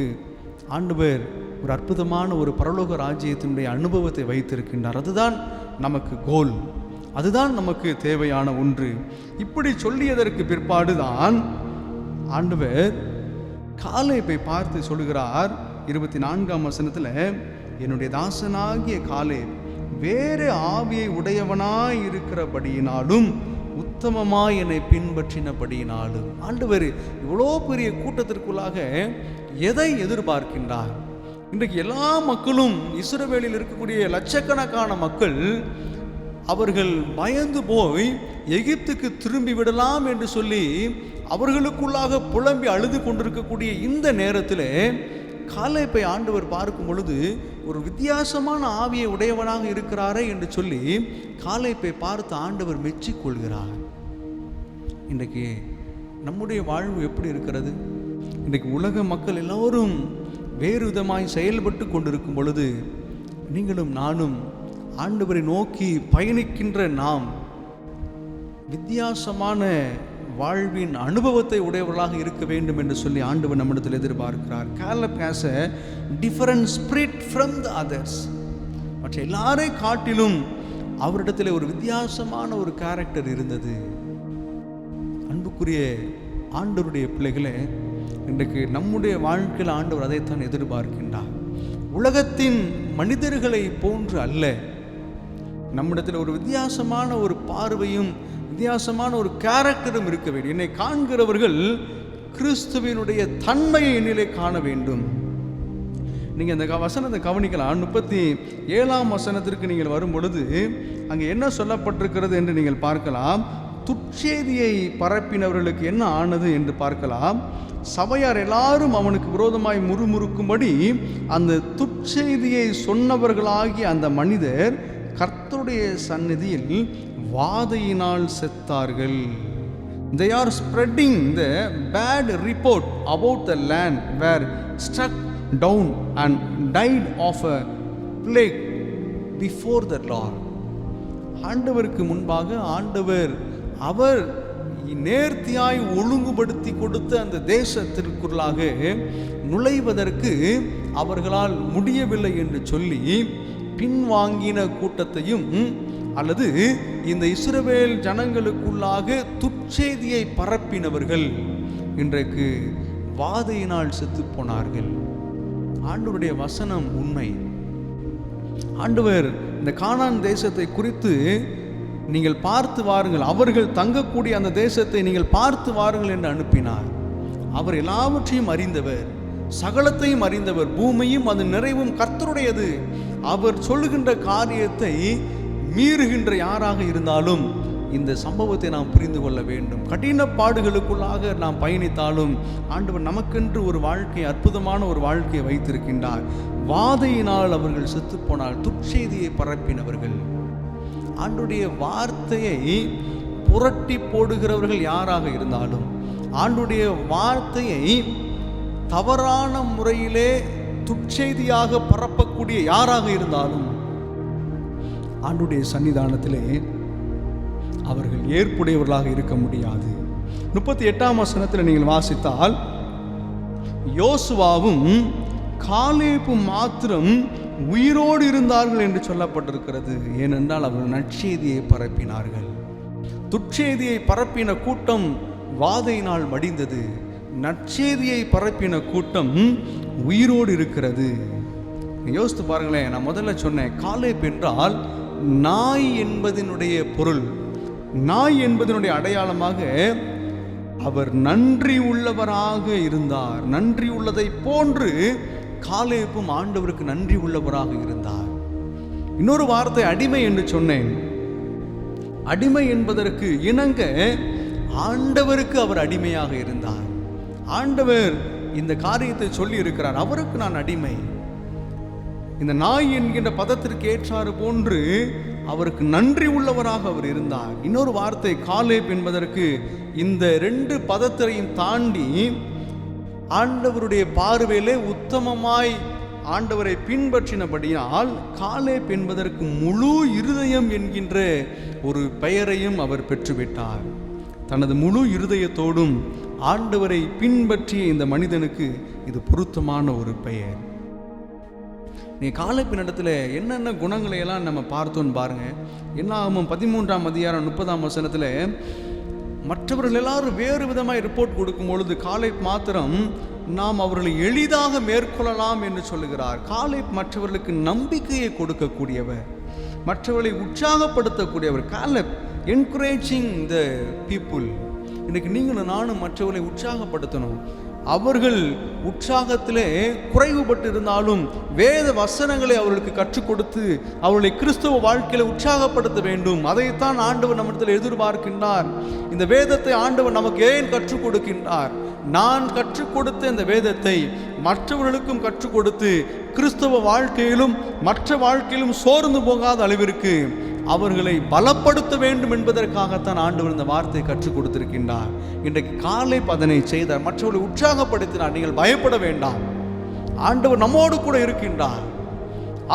ஆண்டவர் ஒரு அற்புதமான ஒரு பரலோக ராஜ்யத்தினுடைய அனுபவத்தை வைத்திருக்கின்றார். அதுதான் நமக்கு கோல், அதுதான் நமக்கு தேவையான ஒன்று. இப்படி சொல்லியதற்கு பிற்பாடுதான் ஆண்டவர் காலேபை பார்த்து சொல்லுகிறார். 24ஆம் வசனத்தில், என்னுடைய தாசனாகிய காலேப் வேறு ஆவியை உடையவனாய் இருக்கிறபடியினாலும் உத்தமமாய் என்னை பின்பற்றினபடியினாலும். ஆண்டவர் இவ்வளோ பெரிய கூட்டத்திற்குள்ளாக எதை எதிர்பார்க்கின்றார்? இன்றைக்கு எல்லா மக்களும், இஸ்ரவேலில் இருக்கக்கூடிய லட்சக்கணக்கான மக்கள், அவர்கள் பயந்து போய் எகிப்துக்கு திரும்பி விடலாம் என்று சொல்லி அவர்களுக்குள்ளாக புலம்பி அழுது கொண்டிருக்கக்கூடிய இந்த நேரத்தில் காலேபை ஆண்டவர் பார்க்கும் பொழுது ஒரு வித்தியாசமான ஆவியை உடையவனாக இருக்கிறாரே என்று சொல்லி காலேபை பார்த்து ஆண்டவர் மெச்சிக்கொள்கிறார். இன்றைக்கு நம்முடைய வாழ்வு எப்படி இருக்கிறது? இன்றைக்கு உலக மக்கள் எல்லோரும் வேறு விதமாய் செயல்பட்டு கொண்டிருக்கும் பொழுது, நீங்களும் நானும் ஆண்டவரை நோக்கி பயணிக்கின்ற நாம் வித்தியாசமான வாழ்வின் அனுபவத்தை உடையவர்களாக இருக்க வேண்டும் என்று சொல்லி ஆண்டவர் நம்மிடத்தில் எதிர்பார்க்கிறார். Caleb has a different spirit from the others. மற்ற எல்லாரை காட்டிலும் அவரிடத்தில் ஒரு வித்தியாசமான ஒரு கேரக்டர் இருந்தது. அன்புக்குரிய ஆண்டவருடைய பிள்ளைகளே, இன்றைக்கு நம்முடைய வாழ்க்கையில் ஆண்டவர் அதைத்தான் எதிர்பார்க்கின்றார். உலகத்தின் மனிதர்களை போன்று அல்ல, நம்மிடத்தில் ஒரு வித்தியாசமான ஒரு பார்வையும் வித்தியாசமான ஒரு கேரக்டரும் இருக்க வேண்டும். என்னை காண்கிறவர்கள் கிறிஸ்துவினுடைய தன்மையை என்னிலே காண வேண்டும். நீங்கள் அந்த வசனத்தை கவனிக்கலாம். 37ஆம் வசனத்திற்கு நீங்கள் வரும் பொழுது அங்கே என்ன சொல்லப்பட்டிருக்கிறது என்று நீங்கள் பார்க்கலாம். துட்செய்தியை பரப்பினவர்களுக்கு என்ன ஆனது என்று பார்க்கலாம். சபையார் எல்லாரும் அவனுக்கு விரோதமாய் முறுமுறுக்கும்படி அந்த துட்செய்தியை சொன்னவர்களாகிய அந்த மனிதர் கர்த்தருடைய சந்நிதியில் வாதையினால் செத்தார்கள். They are spreading the bad report about the land were struck down and died of a plague before the Lord. ஆண்டவருக்கு முன்பாக ஆண்டவர் அவர் நேர்த்தியாய் ஒழுங்குபடுத்தி கொடுத்த அந்த தேசத்திற்குள்ளாக நுழைவதற்கு அவர்களால் முடியவில்லை என்று சொல்லி பின்வாங்கின கூட்டத்தையும் அல்லது இந்த இஸ்ரவேல் ஜனங்களுக்குள்ளாக துச்செய்தியை பரப்பினவர்கள் இன்றைக்கு வாதையினால் செத்து போனார்கள். ஆண்டவருடைய வசனம் உண்மை. ஆண்டவர் இந்த கானான் தேசத்தை குறித்து நீங்கள் பார்த்து வாருங்கள், அவர்கள் தங்கக்கூடிய அந்த தேசத்தை நீங்கள் பார்த்து வாருங்கள் என்று அனுப்பினார். அவர் எல்லாவற்றையும் அறிந்தவர், சகலத்தையும் அறிந்தவர். பூமியும் அது நிறைவும் கர்த்தருடையது. அவர் சொல்லுகின்ற காரியத்தை மீறுகின்ற யாராக இருந்தாலும் இந்த சம்பவத்தை நாம் புரிந்து கொள்ள வேண்டும். கடின பாடுகளுக்குள்ளாக நாம் பயணித்தாலும் ஆண்டவர் நமக்கென்று ஒரு வாழ்க்கை, அற்புதமான ஒரு வாழ்க்கையை வைத்திருக்கின்றார். வாதையினால் அவர்கள் செத்து போனால் துச்செய்தியை பரப்பினவர்கள். ஆண்டுடைய வார்த்தையை புரட்டி போடுகிறவர்கள் யாராக இருந்தாலும், ஆண்டுடைய வார்த்தையை தவறான முறையிலே துச்செய்தியாக பரப்பக்கூடிய யாராக இருந்தாலும் ஆண்டுடைய சன்னிதானத்திலே அவர்கள் ஏற்புடையவர்களாக இருக்க முடியாது. 38ஆம் வசனத்தில் நீங்கள் வாசித்தால், யோசுவாவும் காலேபும் மாத்திரம் உயிரோடு இருந்தார்கள் என்று சொல்லப்பட்டிருக்கிறது. ஏனென்றால் அவர்கள் நற்செய்தியை பரப்பினார்கள். துச்செய்தியை பரப்பின கூட்டம் வாதையினால் மடிந்தது. நற்செய்தியை பரப்பின கூட்டம் உயிரோடு இருக்கிறது. யோசித்து பாருங்களேன். நான் முதல்ல சொன்னேன், காலேப் என்றால் நாய் என்பதனுடைய பொருள், நாய் என்பதனுடைய அடையாளமாக அவர் நன்றி உள்ளவராக இருந்தார். நன்றி உள்ளதை போன்று காலேபும் ஆண்டவருக்கு நன்றி உள்ளவராக இருந்தார். இன்னொரு வார்த்தை அடிமை என்று சொன்னேன். அடிமை என்பதற்கு இணங்க ஆண்டவருக்கு அவர் அடிமையாக இருந்தார். ஆண்டவர் இந்த காரியத்தை சொல்லி இருக்கிறார், அவருக்கு நான் அடிமை. இந்த நாய் என்கின்ற பதத்திற்கு ஏற்றாறு போன்று அவருக்கு நன்றி உள்ளவராக அவர் இருந்தார். இன்னொரு வார்த்தை காலேப் என்பதற்கு இந்த 2 பதத்தையும் தாண்டி ஆண்டவருடைய பார்வையிலே உத்தமமாய் ஆண்டவரை பின்பற்றினபடியால் காலேப் என்பதற்கு முழு இருதயம் என்கின்ற ஒரு பெயரையும் அவர் பெற்றுவிட்டார். தனது முழு இருதயத்தோடும் ஆண்டவரை பின்பற்றிய இந்த மனிதனுக்கு இது பொருத்தமான ஒரு பெயர். நீ காலேப்பின் இடத்துல என்னென்ன குணங்களை எல்லாம் நம்ம பார்த்தோன்னு பாருங்க. என்னாகும் 13ஆம் அதிகாரம் 30ஆம் வசனத்தில் மற்றவர்கள் எல்லாரும் வேறு விதமாக ரிப்போர்ட் கொடுக்கும் பொழுது காலேப் மாத்திரம் நாம் அவர்களை எளிதாக மேற்கொள்ளலாம் என்று சொல்லுகிறார். காலேப் மற்றவர்களுக்கு நம்பிக்கையை கொடுக்கக்கூடியவர், மற்றவர்களை உற்சாகப்படுத்தக்கூடியவர். Caleb encouraging the people. இன்னைக்கு நீங்களும் நானும் மற்றவர்களை உற்சாகப்படுத்தணும். அவர்கள் உற்சாகத்திலே குறைவுபட்டு இருந்தாலும் வேத வசனங்களை அவர்களுக்கு கற்றுக் கொடுத்து அவர்களை கிறிஸ்தவ வாழ்க்கையில உற்சாகப்படுத்த வேண்டும். அதைத்தான் ஆண்டவர் நம்மிடத்தில் எதிர்பார்க்கின்றார். இந்த வேதத்தை ஆண்டவர் நமக்கு ஏன் கற்றுக் கொடுக்கின்றார்? நான் கற்றுக் கொடுத்த இந்த வேதத்தை மற்றவர்களுக்கும் கற்றுக் கொடுத்து கிறிஸ்தவ வாழ்க்கையிலும் மற்ற வாழ்க்கையிலும் சோர்ந்து போகாத அளவிற்கு அவர்களை பலப்படுத்த வேண்டும் என்பதற்காகத்தான் ஆண்டவர் இந்த வார்த்தையை கற்றுக் கொடுத்திருக்கின்றார். இன்றைக்கு காலேப் அதனை செய்தார், மற்றவர்களை உற்சாகப்படுத்தினார். நீங்கள் பயப்பட வேண்டாம், ஆண்டவர் நம்மோடு கூட இருக்கின்றார்.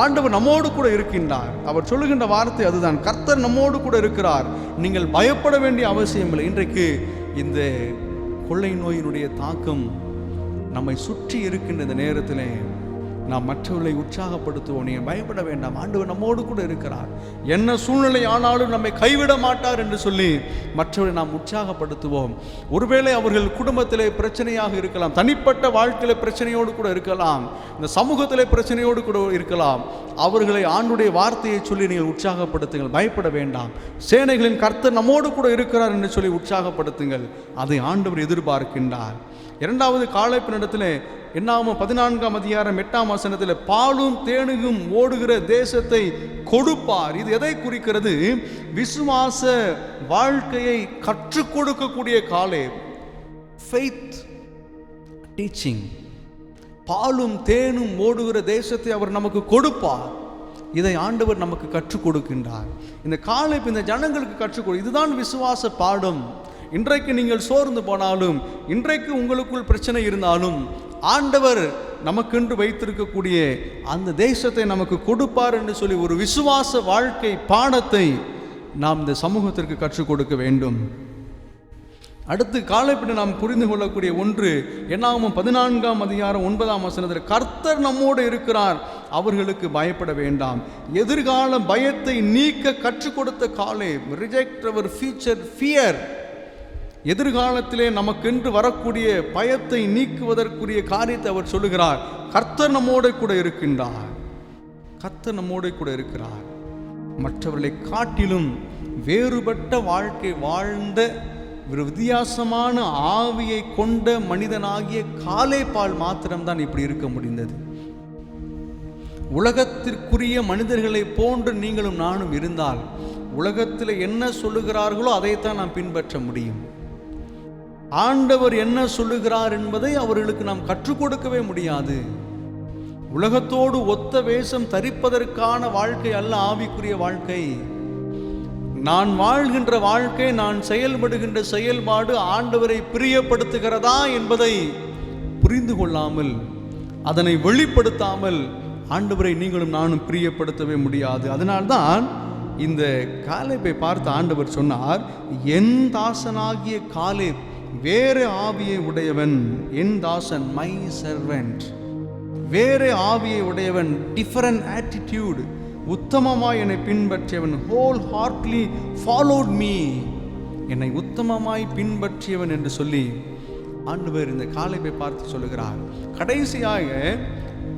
ஆண்டவர் நம்மோடு கூட இருக்கின்றார். அவர் சொல்லுகின்ற வார்த்தை அதுதான், கர்த்தர் நம்மோடு கூட இருக்கிறார், நீங்கள் பயப்பட வேண்டிய அவசியம் இல்லை. இன்றைக்கு இந்த கொள்ளை நோயினுடைய தாக்கம் நம்மை சுற்றி இருக்கின்ற இந்த நேரத்தில் நாம் மற்றவர்களை உற்சாகப்படுத்துவோம். நீங்கள் பயப்பட வேண்டாம், ஆண்டவர் நம்மோடு கூட இருக்கிறார், என்ன சூழ்நிலை ஆனாலும் நம்மை கைவிட மாட்டார் என்று சொல்லி மற்றவர்களை நாம் உற்சாகப்படுத்துவோம். ஒருவேளை அவர்கள் குடும்பத்திலே பிரச்சனையாக இருக்கலாம், தனிப்பட்ட வாழ்க்கையில பிரச்சனையோடு கூட இருக்கலாம், இந்த சமூகத்திலே பிரச்சனையோடு கூட இருக்கலாம். அவர்களை ஆண்டுடைய வார்த்தையை சொல்லி நீங்கள் உற்சாகப்படுத்துங்கள், பயப்பட வேண்டாம். சேனைகளின் கர்த்தர் நம்மோடு கூட இருக்கிறார் என்று சொல்லி உற்சாகப்படுத்துங்கள். அதை ஆண்டவர் எதிர்பார்க்கின்றார். இரண்டாவது காலேப்பினிடத்தில் என்னாகும் 14ஆம் அதிகாரம் 8ஆம் வசனத்தில் பாலும் தேனுகும் ஓடுகிற தேசத்தை கொடுப்பார். இது எதை குறிக்கிறது? விசுவாச வாழ்க்கையை கற்றுக் கொடுக்கக்கூடிய காலேப், ஃபெய்த் டீச்சிங். பாலும் தேனும் ஓடுகிற தேசத்தை அவர் நமக்கு கொடுப்பார். இதை ஆண்டவர் நமக்கு கற்றுக் கொடுக்கின்றார். இந்த காலேப் இந்த ஜனங்களுக்கு கற்றுக் கொடு. இதுதான் விசுவாச பாடம். இன்றைக்கு நீங்கள் சோர்ந்து போனாலும், இன்றைக்கு உங்களுக்குள் பிரச்சனை இருந்தாலும், ஆண்டவர் நமக்கென்று வைத்திருக்கக்கூடிய அந்த தேசத்தை நமக்கு கொடுப்பார் என்று சொல்லி ஒரு விசுவாச வாழ்க்கை பாடத்தை நாம் இந்த சமூகத்திற்கு கற்றுக் கொடுக்க வேண்டும். அடுத்து காலேப்பிட்டு நாம் புரிந்து கொள்ளக்கூடிய ஒன்று என்னாகும் 14ஆம் அதிகாரம் 9ஆம் வசனத்தில், கர்த்தர் நம்மோடு இருக்கிறார், அவர்களுக்கு பயப்பட வேண்டாம். எதிர்கால பயத்தை நீக்க கற்றுக் கொடுத்த Caleb. Reject our future fear. எதிர்காலத்திலே நமக்கென்று வரக்கூடிய பயத்தை நீக்குவதற்குரிய காரியத்தை அவர் சொல்லுகிறார். கர்த்தர் நம்மோடு கூட இருக்கின்றார். கர்த்தர் நம்மோடு கூட இருக்கிறார். மற்றவர்களை காட்டிலும் வேறுபட்ட வாழ்க்கை வாழ்ந்த ஒரு வித்தியாசமான ஆவியை கொண்ட மனிதனாகிய காலேப்பால் மாத்திரம்தான் இப்படி இருக்க முடிந்தது. உலகத்திற்குரிய மனிதர்களை போன்று நீங்களும் நானும் இருந்தால் உலகத்தில் என்ன சொல்லுகிறார்களோ அதைத்தான் நாம் பின்பற்ற முடியும். ஆண்டவர் என்ன சொல்லுகிறார் என்பதை அவர்களுக்கு நாம் கற்றுக் கொடுக்கவே முடியாது. உலகத்தோடு ஒத்த வேஷம் தரிப்பதற்கான வாழ்க்கை அல்ல ஆவிக்குரிய வாழ்க்கை. நான் வாழ்கின்ற வாழ்க்கை, நான் செயல்படுகின்ற செயல்பாடு ஆண்டவரை பிரியப்படுத்துகிறதா என்பதை புரிந்து கொள்ளாமல், அதனை வெளிப்படுத்தாமல் ஆண்டவரை நீங்களும் நானும் பிரியப்படுத்தவே முடியாது. அதனால்தான் இந்த காலேப்பை பார்த்து ஆண்டவர் சொன்னார், என் தாசனாகிய காலேப் வேறு ஆவியை உடையவன். என் தாசன், மை சர்வெண்ட், வேறு ஆவியை உடையவன், டிஃபரண்ட் ஆட்டிடியூட், உத்தமமாய் என்னை பின்பற்றியவன், ஹோல் ஹார்ட்லி ஃபாலோட் மீ, என்னை உத்தமமாய் பின்பற்றியவன் என்று சொல்லி ஆண்டவர் இந்த காலேப்பை பார்த்து சொல்லுகிறார். கடைசியாக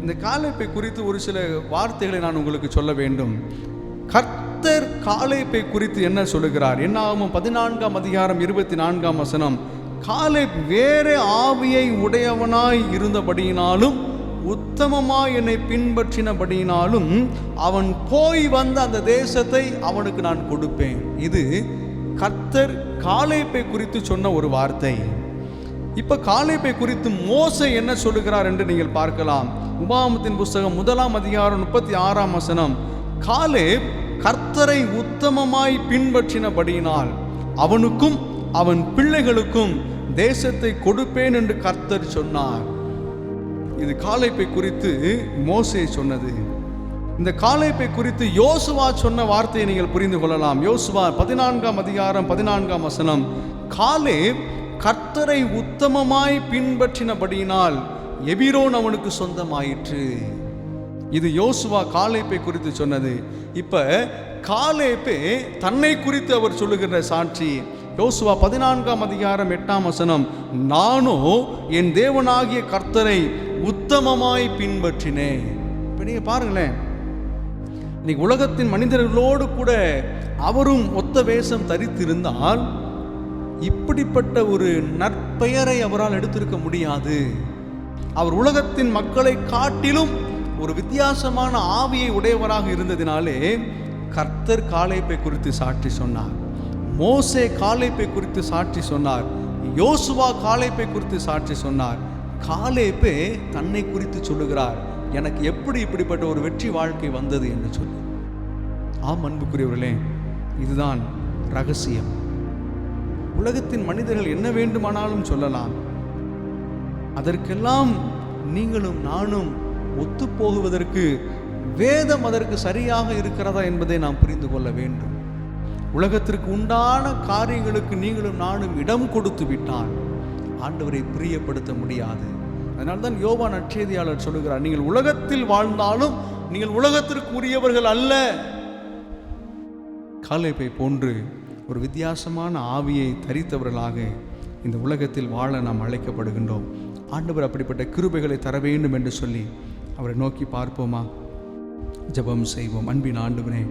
இந்த காலேப்பை குறித்து ஒரு சில வார்த்தைகளை நான் உங்களுக்கு சொல்ல வேண்டும். கர்த்தர் காலேப்பை குறித்து என்ன சொல்லுகிறார்? என்னாகும் 14ஆம் அதிகாரம் 24ஆம் வசனம், காலேப் வேறு ஆவியை உடையவனாய் இருந்தபடியினாலும் உத்தமமாய் என்னை பின்பற்றினபடியினாலும் அவன் போய் வந்த அந்த தேசத்தை அவனுக்கு நான் கொடுப்பேன். இது கர்த்தர் காலேப்பை குறித்து சொன்ன ஒரு வார்த்தை. இப்ப காலேப்பை குறித்து மோசே என்ன சொல்லுகிறார் என்று நீங்கள் பார்க்கலாம். உபாகமத்தின் புஸ்தகம் 1ஆம் அதிகாரம் 36ஆம் வசனம், காலேப் கர்த்தரை உத்தமமாய் பின்பற்றினபடியினால் அவனுக்கும் அவன் பிள்ளைகளுக்கும் தேசத்தை கொடுப்பேன் என்று கர்த்தர் சொன்னார். இது காலேப்பை குறித்து மோசே சொன்னது. இந்த காலேப்பை குறித்து யோசுவா சொன்ன வார்த்தையை நீங்கள் புரிந்து கொள்ளலாம். யோசுவா 14ஆம் அதிகாரம் 14ஆம் வசனம், காலேப் கர்த்தரை உத்தமமாய் பின்பற்றினபடியினால் எபிரோன் அவனுக்கு சொந்தமாயிற்று. இது யோசுவா காலேப்பை குறித்து சொன்னது. இப்ப காலேப்பே தன்னை குறித்து அவர் சொல்லுகிற சாட்சி. யோசுவா 14ஆம் அதிகாரம் 8ஆம் வசனம், நானோ என் தேவனாகிய கர்த்தரை உத்தமமாய் பின்பற்றினேன். இப்ப நீங்க பாருங்களேன், இன்னைக்கு உலகத்தின் மனிதர்களோடு கூட அவரும் ஒத்த வேஷம் தரித்திருந்தால் இப்படிப்பட்ட ஒரு நற்பெயரை அவரால் எடுத்திருக்க முடியாது. அவர் உலகத்தின் மக்களை காட்டிலும் ஒரு வித்தியாசமான ஆவியை உடையவராக இருந்ததினாலே கர்த்தர் காலேப்பை குறித்து சாட்சி சொன்னார். மோசே காலேப்பை குறித்து சாட்சி சொன்னார். யோசுவா காலேப்பை குறித்து சாட்சி சொன்னார். காலேப்பே தன்னை குறித்து சொல்லுகிறார், எனக்கு எப்படி இப்படிப்பட்ட ஒரு வெற்றி வாழ்க்கை வந்தது என்று சொல்லி. ஆம் அன்புக்குரியவர்களே, இதுதான் ரகசியம். உலகத்தின் மனிதர்கள் என்ன வேண்டுமானாலும் சொல்லலாம், அதற்கெல்லாம் நீங்களும் நானும் ஒத்துப்போகுவதற்கு வேதம் அதற்கு சரியாக இருக்கிறதா என்பதை நாம் புரிந்து கொள்ள வேண்டும். உலகத்திற்கு உண்டான காரியங்களுக்கு நீங்களும் நானும் இடம் கொடுத்து விட்டால் ஆண்டவரை பிரியப்படுத்த முடியாது. அதனால்தான் யோவான் நற்செய்தியாளர் சொல்லுகிறார், நீங்கள் உலகத்தில் வாழ்ந்தாலும் நீங்கள் உலகத்திற்கு உரியவர்கள் அல்ல. காலேப்பை போன்று ஒரு வித்தியாசமான ஆவியை தரித்தவர்களாக இந்த உலகத்தில் வாழ நாம் அழைக்கப்படுகின்றோம். ஆண்டவர் அப்படிப்பட்ட கிருபைகளை தர வேண்டும் என்று சொல்லி அவரை நோக்கி பார்ப்போமா? ஜெபம் செய்வோம். அன்பின் ஆண்டவரே,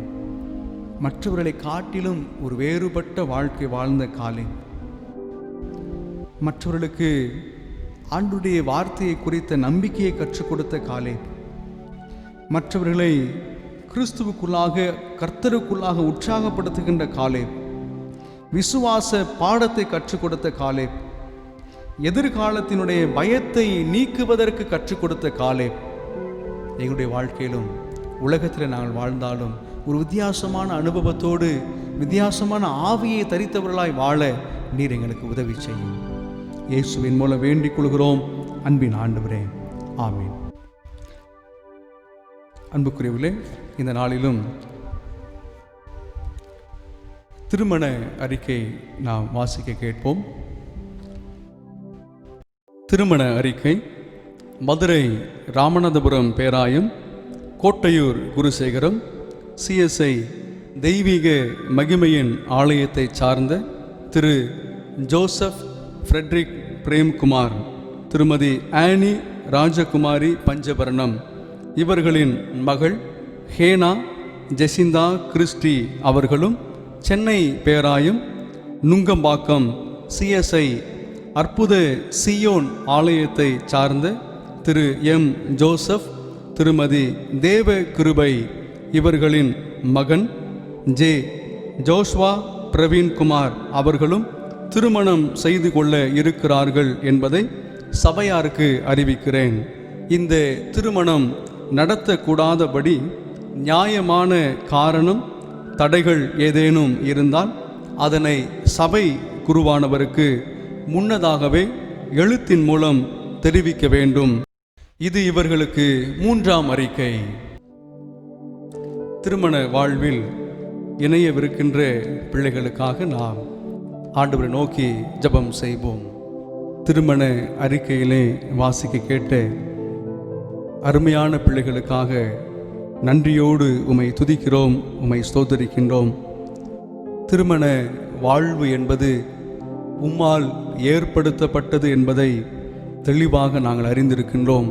மற்றவர்களை காட்டிலும் ஒரு வேறுபட்ட வாழ்க்கை வாழ்ந்த காலேப், மற்றவர்களுக்கு ஆண்டுடைய வார்த்தையை குறித்த நம்பிக்கையை கற்றுக் கொடுத்த காலேப், மற்றவர்களை கிறிஸ்துவுக்குள்ளாக கர்த்தருக்குள்ளாக உற்சாகப்படுத்துகின்ற காலேப், விசுவாச பாடத்தை கற்றுக் கொடுத்த காலேப், எதிர்காலத்தினுடைய பயத்தை நீக்குவதற்கு கற்றுக் கொடுத்த காலேப், எங்களுடைய வாழ்க்கையிலும் உலகத்தில் நாங்கள் வாழ்ந்தாலும் ஒரு வித்தியாசமான அனுபவத்தோடு வித்தியாசமான ஆவியை தரித்தவர்களாய் வாழ நீர் எங்களுக்கு உதவி செய்யும். இயேசுவின் மூலம் வேண்டிக் கொள்கிறோம் அன்பின் ஆண்டவரே, ஆமீன். அன்புக்குரியவர்களே, இந்த நாளிலும் திருமண அறிக்கை நாம் வாசிக்க கேட்போம். திருமண அறிக்கை மதுரை ராமநாதபுரம் பேராயம் கோட்டையூர் குருசேகரம் CSI தெய்வீக மகிமையின் ஆலயத்தை சார்ந்த திரு ஜோசப் ஃப்ரெட்ரிக் பிரேம்குமார், திருமதி ஆனி ராஜகுமாரி பஞ்சபரணம் இவர்களின் மகள் ஹேனா ஜெசிந்தா கிறிஸ்டி அவர்களும் சென்னை பேராயம் நுங்கம்பாக்கம் CSI அற்புத சியோன் ஆலயத்தை சார்ந்த திரு M ஜோசப் திருமதி தேவ கிருபை இவர்களின் மகன் J ஜோஷ்வா பிரவீன்குமார் அவர்களும் திருமணம் செய்து கொள்ள இருக்கிறார்கள் என்பதை சபையாருக்கு அறிவிக்கிறேன். இந்த திருமணம் நடத்தக்கூடாதபடி நியாயமான காரணம் தடைகள் ஏதேனும் இருந்தால் அதனை சபை குருவானவருக்கு முன்னதாகவே எழுத்தின் மூலம் தெரிவிக்க வேண்டும். இது இவர்களுக்கு 3ஆம் அறிக்கை. திருமண வாழ்வில் இணையவிருக்கின்ற பிள்ளைகளுக்காக நாம் ஆண்டவரை நோக்கி ஜெபம் செய்வோம். திருமண அறிக்கையிலே வாசிக்க கேட்ட அருமையான பிள்ளைகளுக்காக நன்றியோடு உம்மை துதிக்கிறோம், உம்மை ஸ்தோத்தரிக்கின்றோம். திருமண வாழ்வு என்பது உம்மால் ஏற்படுத்தப்பட்டது என்பதை தெளிவாக நாங்கள் அறிந்திருக்கின்றோம்.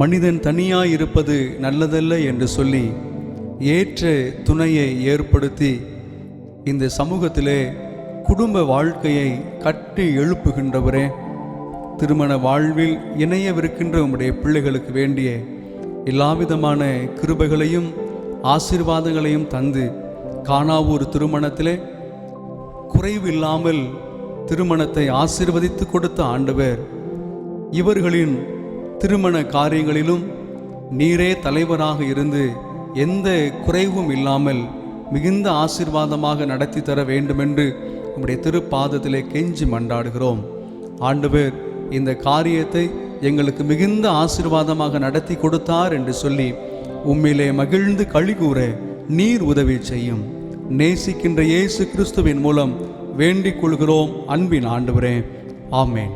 மனிதன் தனியாய் இருப்பது நல்லதல்ல என்று சொல்லி ஏற்ற துணையை ஏற்படுத்தி இந்த சமூகத்திலே குடும்ப வாழ்க்கையை கட்டி எழுப்புகின்றவரே, திருமண வாழ்வில் இணையவிருக்கின்ற உம்முடைய பிள்ளைகளுக்கு வேண்டிய எல்லாவிதமான கிருபைகளையும் ஆசீர்வாதங்களையும் தந்து கானாவூர் திருமணத்திலே குறைவு இல்லாமல் திருமணத்தை ஆசீர்வதித்து கொடுத்த ஆண்டவர், இவர்களின் திருமண காரியங்களிலும் நீரே தலைவராக இருந்து எந்த குறைவும் இல்லாமல் மிகுந்த ஆசீர்வாதமாக நடத்தி தர வேண்டுமென்று உம்முடைய திருப்பாதத்திலே கெஞ்சி மன்றாடுகிறோம். ஆண்டவர் இந்த காரியத்தை எங்களுக்கு மிகுந்த ஆசீர்வாதமாக நடத்தி கொடுத்தார் என்று சொல்லி உம்மிலே மகிழ்ந்து களிகூற நீர் உதவி செய்யும். நேசிக்கின்ற இயேசு கிறிஸ்துவின் மூலம் வேண்டிக் கொள்கிறோம் அன்பின் ஆண்டவரே, ஆமேன்.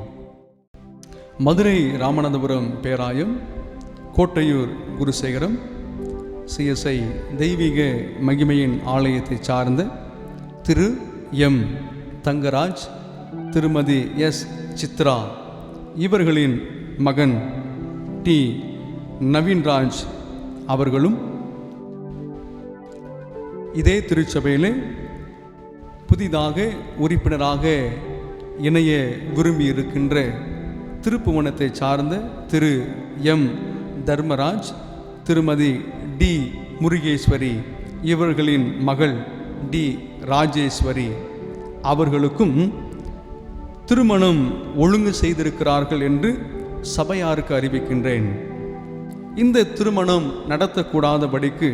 மதுரை ராமநாதபுரம் பேராயம் கோட்டையூர் குருசேகரம் CSI தெய்வீக மகிமையின் ஆலயத்தை சார்ந்த திரு M தங்கராஜ் திருமதி S சித்ரா இவர்களின் மகன் T நவீன்ராஜ் அவர்களும் இதே திருச்சபையிலே புதிதாக உறுப்பினராக இணைய விரும்பி இருக்கின்ற திருப்புவனத்தை சார்ந்த திரு M தர்மராஜ் திருமதி D முருகேஸ்வரி இவர்களின் மகள் D ராஜேஸ்வரி அவர்களுக்கும் திருமணம் ஒழுங்கு செய்திருக்கிறார்கள் என்று சபையாருக்கு அறிவிக்கின்றேன். இந்த திருமணம் நடத்தக்கூடாதபடிக்கு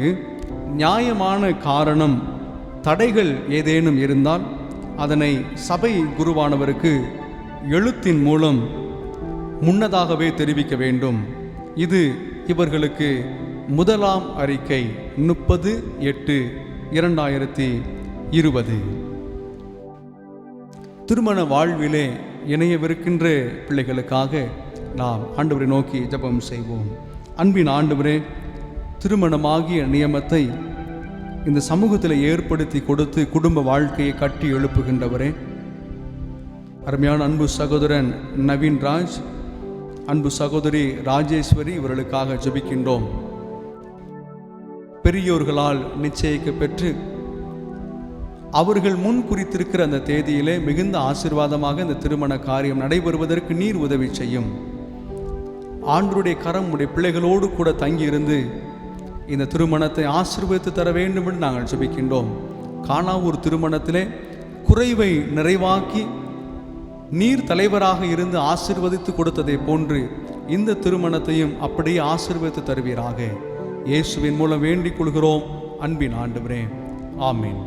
நியாயமான காரணம் தடைகள் ஏதேனும் இருந்தால் அதனை சபை குருவானவருக்கு எழுத்தின் மூலம் முன்னதாகவே தெரிவிக்க வேண்டும். இது இவர்களுக்கு முதலாம் அறிக்கை 30/8/2020. திருமண வாழ்விலே இணையவிருக்கின்ற பிள்ளைகளுக்காக நாம் ஆண்டவரை நோக்கி ஜெபம் செய்வோம். அன்பின் ஆண்டவரே, திருமணமாகிய நியமத்தை இந்த சமூகத்தில் ஏற்படுத்தி கொடுத்து குடும்ப வாழ்க்கையை கட்டி எழுப்புகின்றவரே, அருமையான அன்பு சகோதரன் நவீன்ராஜ், அன்பு சகோதரி ராஜேஸ்வரி இவர்களுக்காக ஜெபிக்கின்றோம். பெரியோர்களால் நிச்சயிக்க பெற்று அவர்கள் முன் குறித்திருக்கிற அந்த தேதியிலே மிகுந்த ஆசீர்வாதமாக இந்த திருமண காரியம் நடைபெறுவதற்கு நீர் உதவி செய்யும். ஆண்டவருடைய கரம் உடைய பிள்ளைகளோடு கூட தங்கியிருந்து இந்த திருமணத்தை ஆசீர்வதித்து தர வேண்டும் என்று நாங்கள் ஜெபிக்கின்றோம். கானாவூர் திருமணத்திலே குறைவை நிறைவாக்கி நீர் தலைவராக இருந்து ஆசீர்வதித்து கொடுத்ததை போன்று இந்த திருமணத்தையும் அப்படியே ஆசீர்வதித்து தருவீராக. இயேசுவின் மூலம் வேண்டிக் கொள்கிறோம் அன்பின் ஆண்டவரே, ஆமீன்.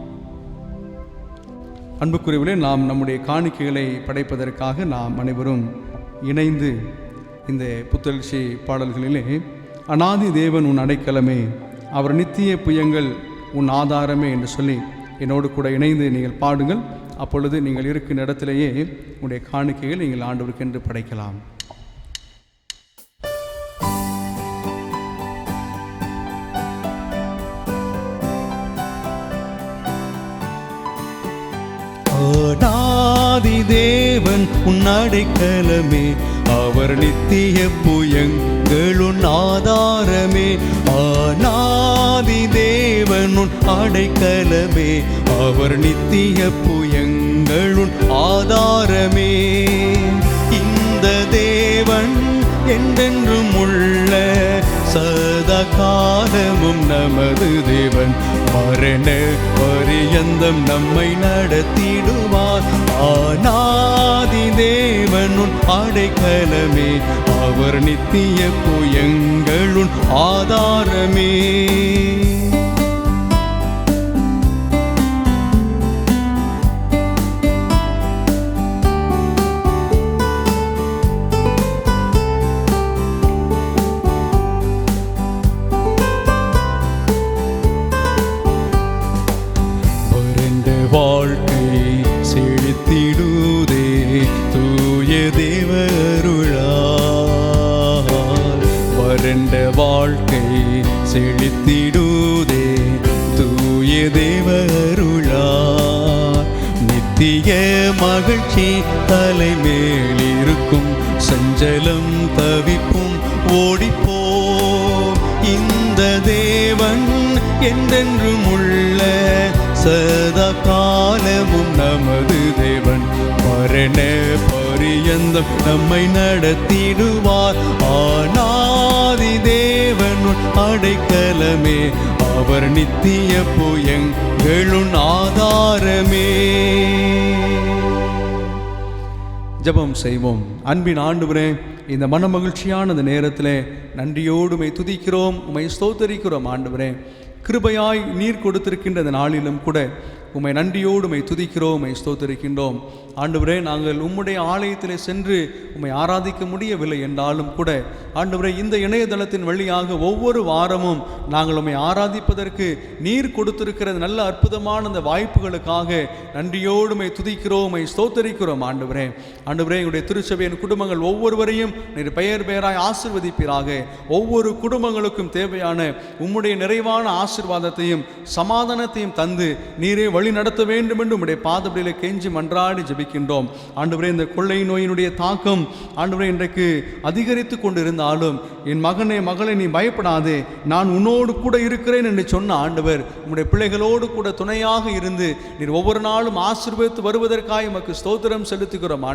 அன்புக்குரியவர்களே, நாம் நம்முடைய காணிக்கைகளை படைப்பதற்காக நாம் அனைவரும் இணைந்து இந்த புத்தெழுச்சி பாடல்களிலே அநாதி தேவன் உன் அடைக்கலமே, அவர் நித்திய புயங்கள் உன் ஆதாரமே என்று சொல்லி என்னோடு கூட இணைந்து நீங்கள் பாடுங்கள். அப்பொழுது நீங்கள் இருக்கும் இடத்திலேயே உங்களுடைய காணிக்கைகள் நீங்கள் ஆண்டவருக்கு என்று படைக்கலாம். அநாதி தேவன் உன் அடைக்கலமே, அவர் நித்திய புயங்கள் உன் ஆதாரமே. அநாதி தேவன் உன் அடைக்கலமே, அவர் நித்திய புயங்கள் உன் ஆதாரமே. இந்த தேவன் என்றென்றும் உள்ள சதா காலமும் நமது தேவன், மரண பரியந்தம் நம்மை நடத்திடுவார். அநாதி தேவன் உன் அடைக்கலமே, அவர் நித்திய புயங்கள் உன் ஆதாரமே. வாழ்க்கை செழித்திடுதே தூய தேவருளால், வறண்ட வாழ்க்கை செழித்திடுதே தூய தேவருளால். நித்திய மகிழ்ச்சி தலைமேல் இருக்கும், சஞ்சலம் தவிப்பும் ஓடிப்போ. இந்த தேவன் என்றென்றும் உள்ள சதா காலமும் நமது தேவன், மரண பரியந்தம் நம்மை நடத்திடுவார். அநாதி தேவன் அடைக்கலமே, அவர் நித்திய புயங்கள் ஆதாரமே. ஜெபம் செய்வோம். அன்பின் ஆண்டவரே, இந்த மன மகிழ்ச்சியான இந்த நேரத்தில் நன்றியோடு உம்மை துதிக்கிறோம், உம்மை ஸ்தோத்தரிக்கிறோம். ஆண்டவரே, கிருபையாய் நீர் கொடுத்திருக்கின்ற இந்த நாளிலும் கூட உம்மை நன்றியோடு உம்மை துதிக்கிறோம், உம்மை ஸ்தோத்தரிக்கின்றோம். ஆண்டவரே, நாங்கள் உம்முடைய ஆலயத்தில் சென்று உம்மை ஆராதிக்க முடியவில்லை என்றாலும் கூட ஆண்டவரே, இந்த இணையதளத்தின் வழியாக ஒவ்வொரு வாரமும் நாங்கள் உம்மை ஆராதிப்பதற்கு நீர் கொடுத்திருக்கிற நல்ல அற்புதமான அந்த வாய்ப்புகளுக்காக நன்றியோடு உம்மை துதிக்கிறோம், உம்மை ஸ்தோத்தரிக்கிறோம். ஆண்டவரே, எங்களுடைய திருச்சபையின் குடும்பங்கள் ஒவ்வொருவரையும் நீர் பெயர் பெயராய் ஆசீர்வதிப்பீராக. ஒவ்வொரு குடும்பங்களுக்கும் தேவையான உம்முடைய நிறைவான ஆசீர்வாதத்தையும் சமாதானத்தையும் தந்து நீரே வழி நடத்த வேண்டும் என்று உம்முடைய பாதப்படியிலே கெஞ்சி மன்றாடி ஜெபிக்கின்றோம். ஆண்டவரே, இந்த கொள்ளை நோயினுடைய தாக்கம் ஆண்டவரே இன்றைக்கு அதிகரித்து கொண்டு இருந்தாலும் என் மகனே மகளை நீ பயப்படாதே, நான் உன்னோடு கூட இருக்கிறேன் என்று சொன்ன ஆண்டவர் உம்முடைய பிள்ளைகளோடு கூட துணையாக இருந்து நீர் ஒவ்வொரு நாளும் ஆசீர்வதித்து வருவதற்காக உமக்கு ஸ்தோத்திரம் செலுத்துகிறோம்.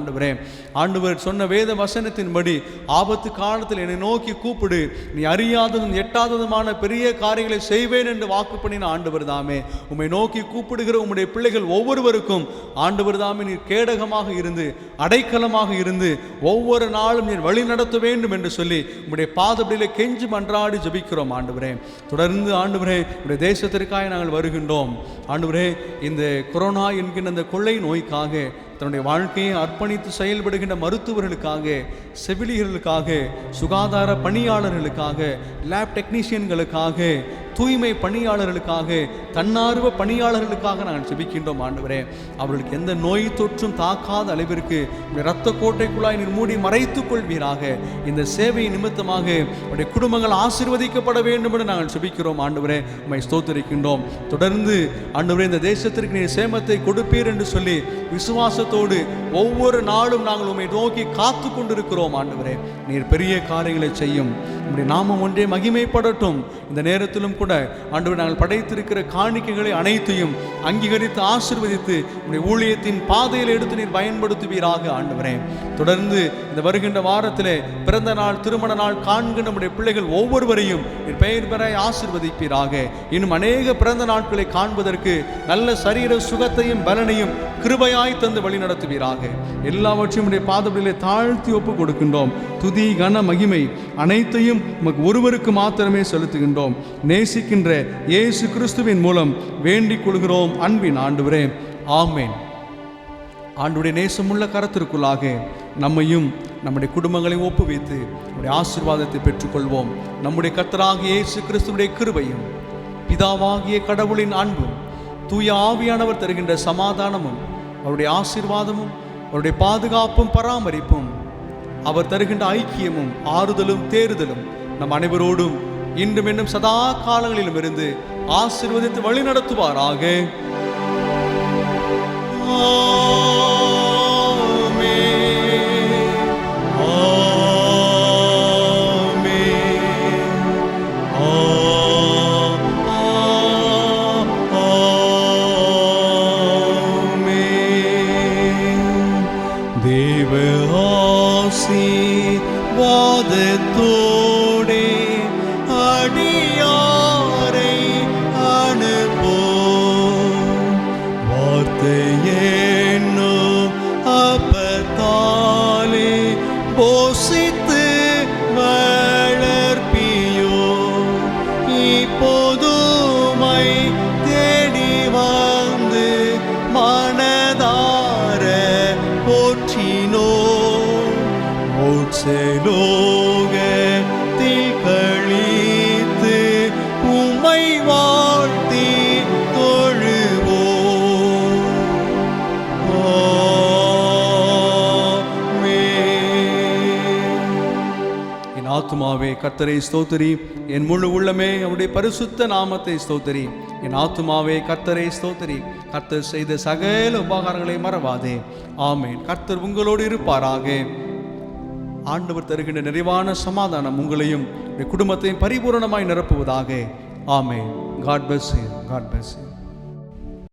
ஆண்டவர் சொன்ன வேத வசனத்தின்படி ஆபத்து காலத்தில் என்னை நோக்கி கூப்பிடு, நீ அறியாததும் எட்டாததுமான பெரிய காரியங்களை செய்வேன் என்று வாக்கு பண்ணின ஆண்டவர் தாமே. உம்மை நோக்கி கூப்பிடுகிற உம்முடைய பிள்ளைகள் ஒவ்வொருவருக்கும் ஆண்டவர் தாமே நீர் கேடகமாக இருந்து அடைக்கலமாக இருந்து ஒவ்வொரு நாளும் நீர் வழி நடத்த வேண்டும் என்று சொல்லி உம்முடைய பாதப்படியிலே கெஞ்சி மன்றாடி ஜெபிக்கிறோம். ஆண்டவரே, தொடர்ந்து ஆண்டவரே உம்முடைய தேசத்திற்காக நாங்கள் வருகின்றோம். ஆண்டவரே, இந்த கொரோனா என்கின்ற அந்த கொள்ளை நோய்க்காக தன்னுடைய வாழ்க்கையை அர்ப்பணித்து செயல்படுகின்ற மருத்துவர்களுக்காக, செவிலியர்களுக்காக, சுகாதார பணியாளர்களுக்காக, லேப் டெக்னீஷியன்களுக்காக, தூய்மை பணியாளர்களுக்காக, தன்னார்வ பணியாளர்களுக்காக நாங்கள் ஜெபிக்கின்றோம். ஆண்டவரே, அவர்களுக்கு எந்த நோய் தொற்றும் தாக்காத அளவிற்கு இரத்த கோட்டைக்குள்ளாய் நீர் மூடி மறைத்துக் கொள்வீராக. இந்த சேவை நிமித்தமாக அவருடைய குடும்பங்கள் ஆசீர்வதிக்கப்பட வேண்டும் என்று நாங்கள் ஜெபிக்கிறோம். ஆண்டவரே, உம்மை ஸ்தோத்திரிக்கின்றோம். தொடர்ந்து ஆண்டவரே, இந்த தேசத்திற்கு நீர் சேமத்தை கொடுப்பீர் என்று சொல்லி விசுவாசத்தோடு ஒவ்வொரு நாளும் நாங்கள் உம்மை நோக்கி காத்து கொண்டிருக்கிறோம். ஆண்டவரே, நீர் பெரிய காரியங்களை செய்யும், உம்முடைய நாமம் ஒன்றே மகிமைப்படட்டும். இந்த நேரத்திலும் கூட ஆண்டவர் நாங்கள் படைத்திருக்கிற காணிக்கைகளை அனைத்தையும் அங்கீகரித்து ஆசீர்வதித்து உடைய ஊழியத்தின் பாதையில் எடுத்து நீர் பயன்படுத்துவீராக ஆண்டவரே. தொடர்ந்து இந்த வருகின்ற வாரத்திலே பிறந்த நாள் திருமண நாள் காண்கின்ற நம்முடைய பிள்ளைகள் ஒவ்வொருவரையும் நீர் பெயர் பெற ஆசீர்வதிப்பீராக. இன்னும் அநேக பிறந்த நாட்களை காண்பதற்கு நல்ல சரீர சுகத்தையும் பலனையும் கிருபையாய் தந்து வழி நடத்துவீராக. எல்லாவற்றையும் உடைய பாதபடியிலே தாழ்த்தி ஒப்பு கொடுக்கின்றோம். துதி கன மகிமை அனைத்தையும் உமக்கு ஒருவருக்கு மாத்திரமே செலுத்துகின்றோம். நேசிக்கின்ற இயேசு கிறிஸ்துவின் மூலம் வேண்டிக் கொள்கிறோம் அன்பின் ஆண்டவரே, ஆமேன். ஆண்டுடைய நேசமுள்ள கரத்திற்குள்ளாக நம்மையும் நம்முடைய குடும்பங்களையும் ஒப்புவித்து நம்முடைய ஆசீர்வாதத்தை பெற்றுக்கொள்வோம். நம்முடைய கர்த்தராகிய இயேசு கிறிஸ்துவுடைய கிருபையும் பிதாவாகிய கடவுளின் அன்பும் தூய ஆவியானவர் தருகின்ற சமாதானமும் அவருடைய ஆசீர்வாதமும் அவருடைய பாதுகாப்பும் பராமரிப்பும் அவர் தருகின்ற ஐக்கியமும் ஆறுதலும் தேறுதலும் நம் அனைவரோடும் இன்றும் இன்னும் சதா காலங்களிலும் இருந்து ஆசீர்வதித்து வழி நடத்துவாராக. வாதத்தோடே அடியாரை அனுப்போ வார்த்தையேனோ அப்பத்தாலே போஷித்து வளர்ப்பியோ இப்போதுமை தேடி வந்து மனதார போற்றினோ லோகத்தில் கழித்து உம்மை வாழ்த்தி தொழுவோம். என் ஆத்துமாவே கர்த்தரை ஸ்தோத்திரி, என் முழு உள்ளமே அவருடைய பரிசுத்த நாமத்தை ஸ்தோத்திரி. என் ஆத்துமாவே கர்த்தரை ஸ்தோத்திரி, கர்த்தர் செய்த சகல உபகாரங்களை மறவாதே. ஆமேன். கர்த்தர் உங்களோடு இருப்பாராக. ஆண்டவர் தருகின்ற நிறைவான சமாதானம் உங்களையும் குடும்பத்தையும் பரிபூரணமாய் நிரப்புவதாக. ஆமென். God bless you. God bless you.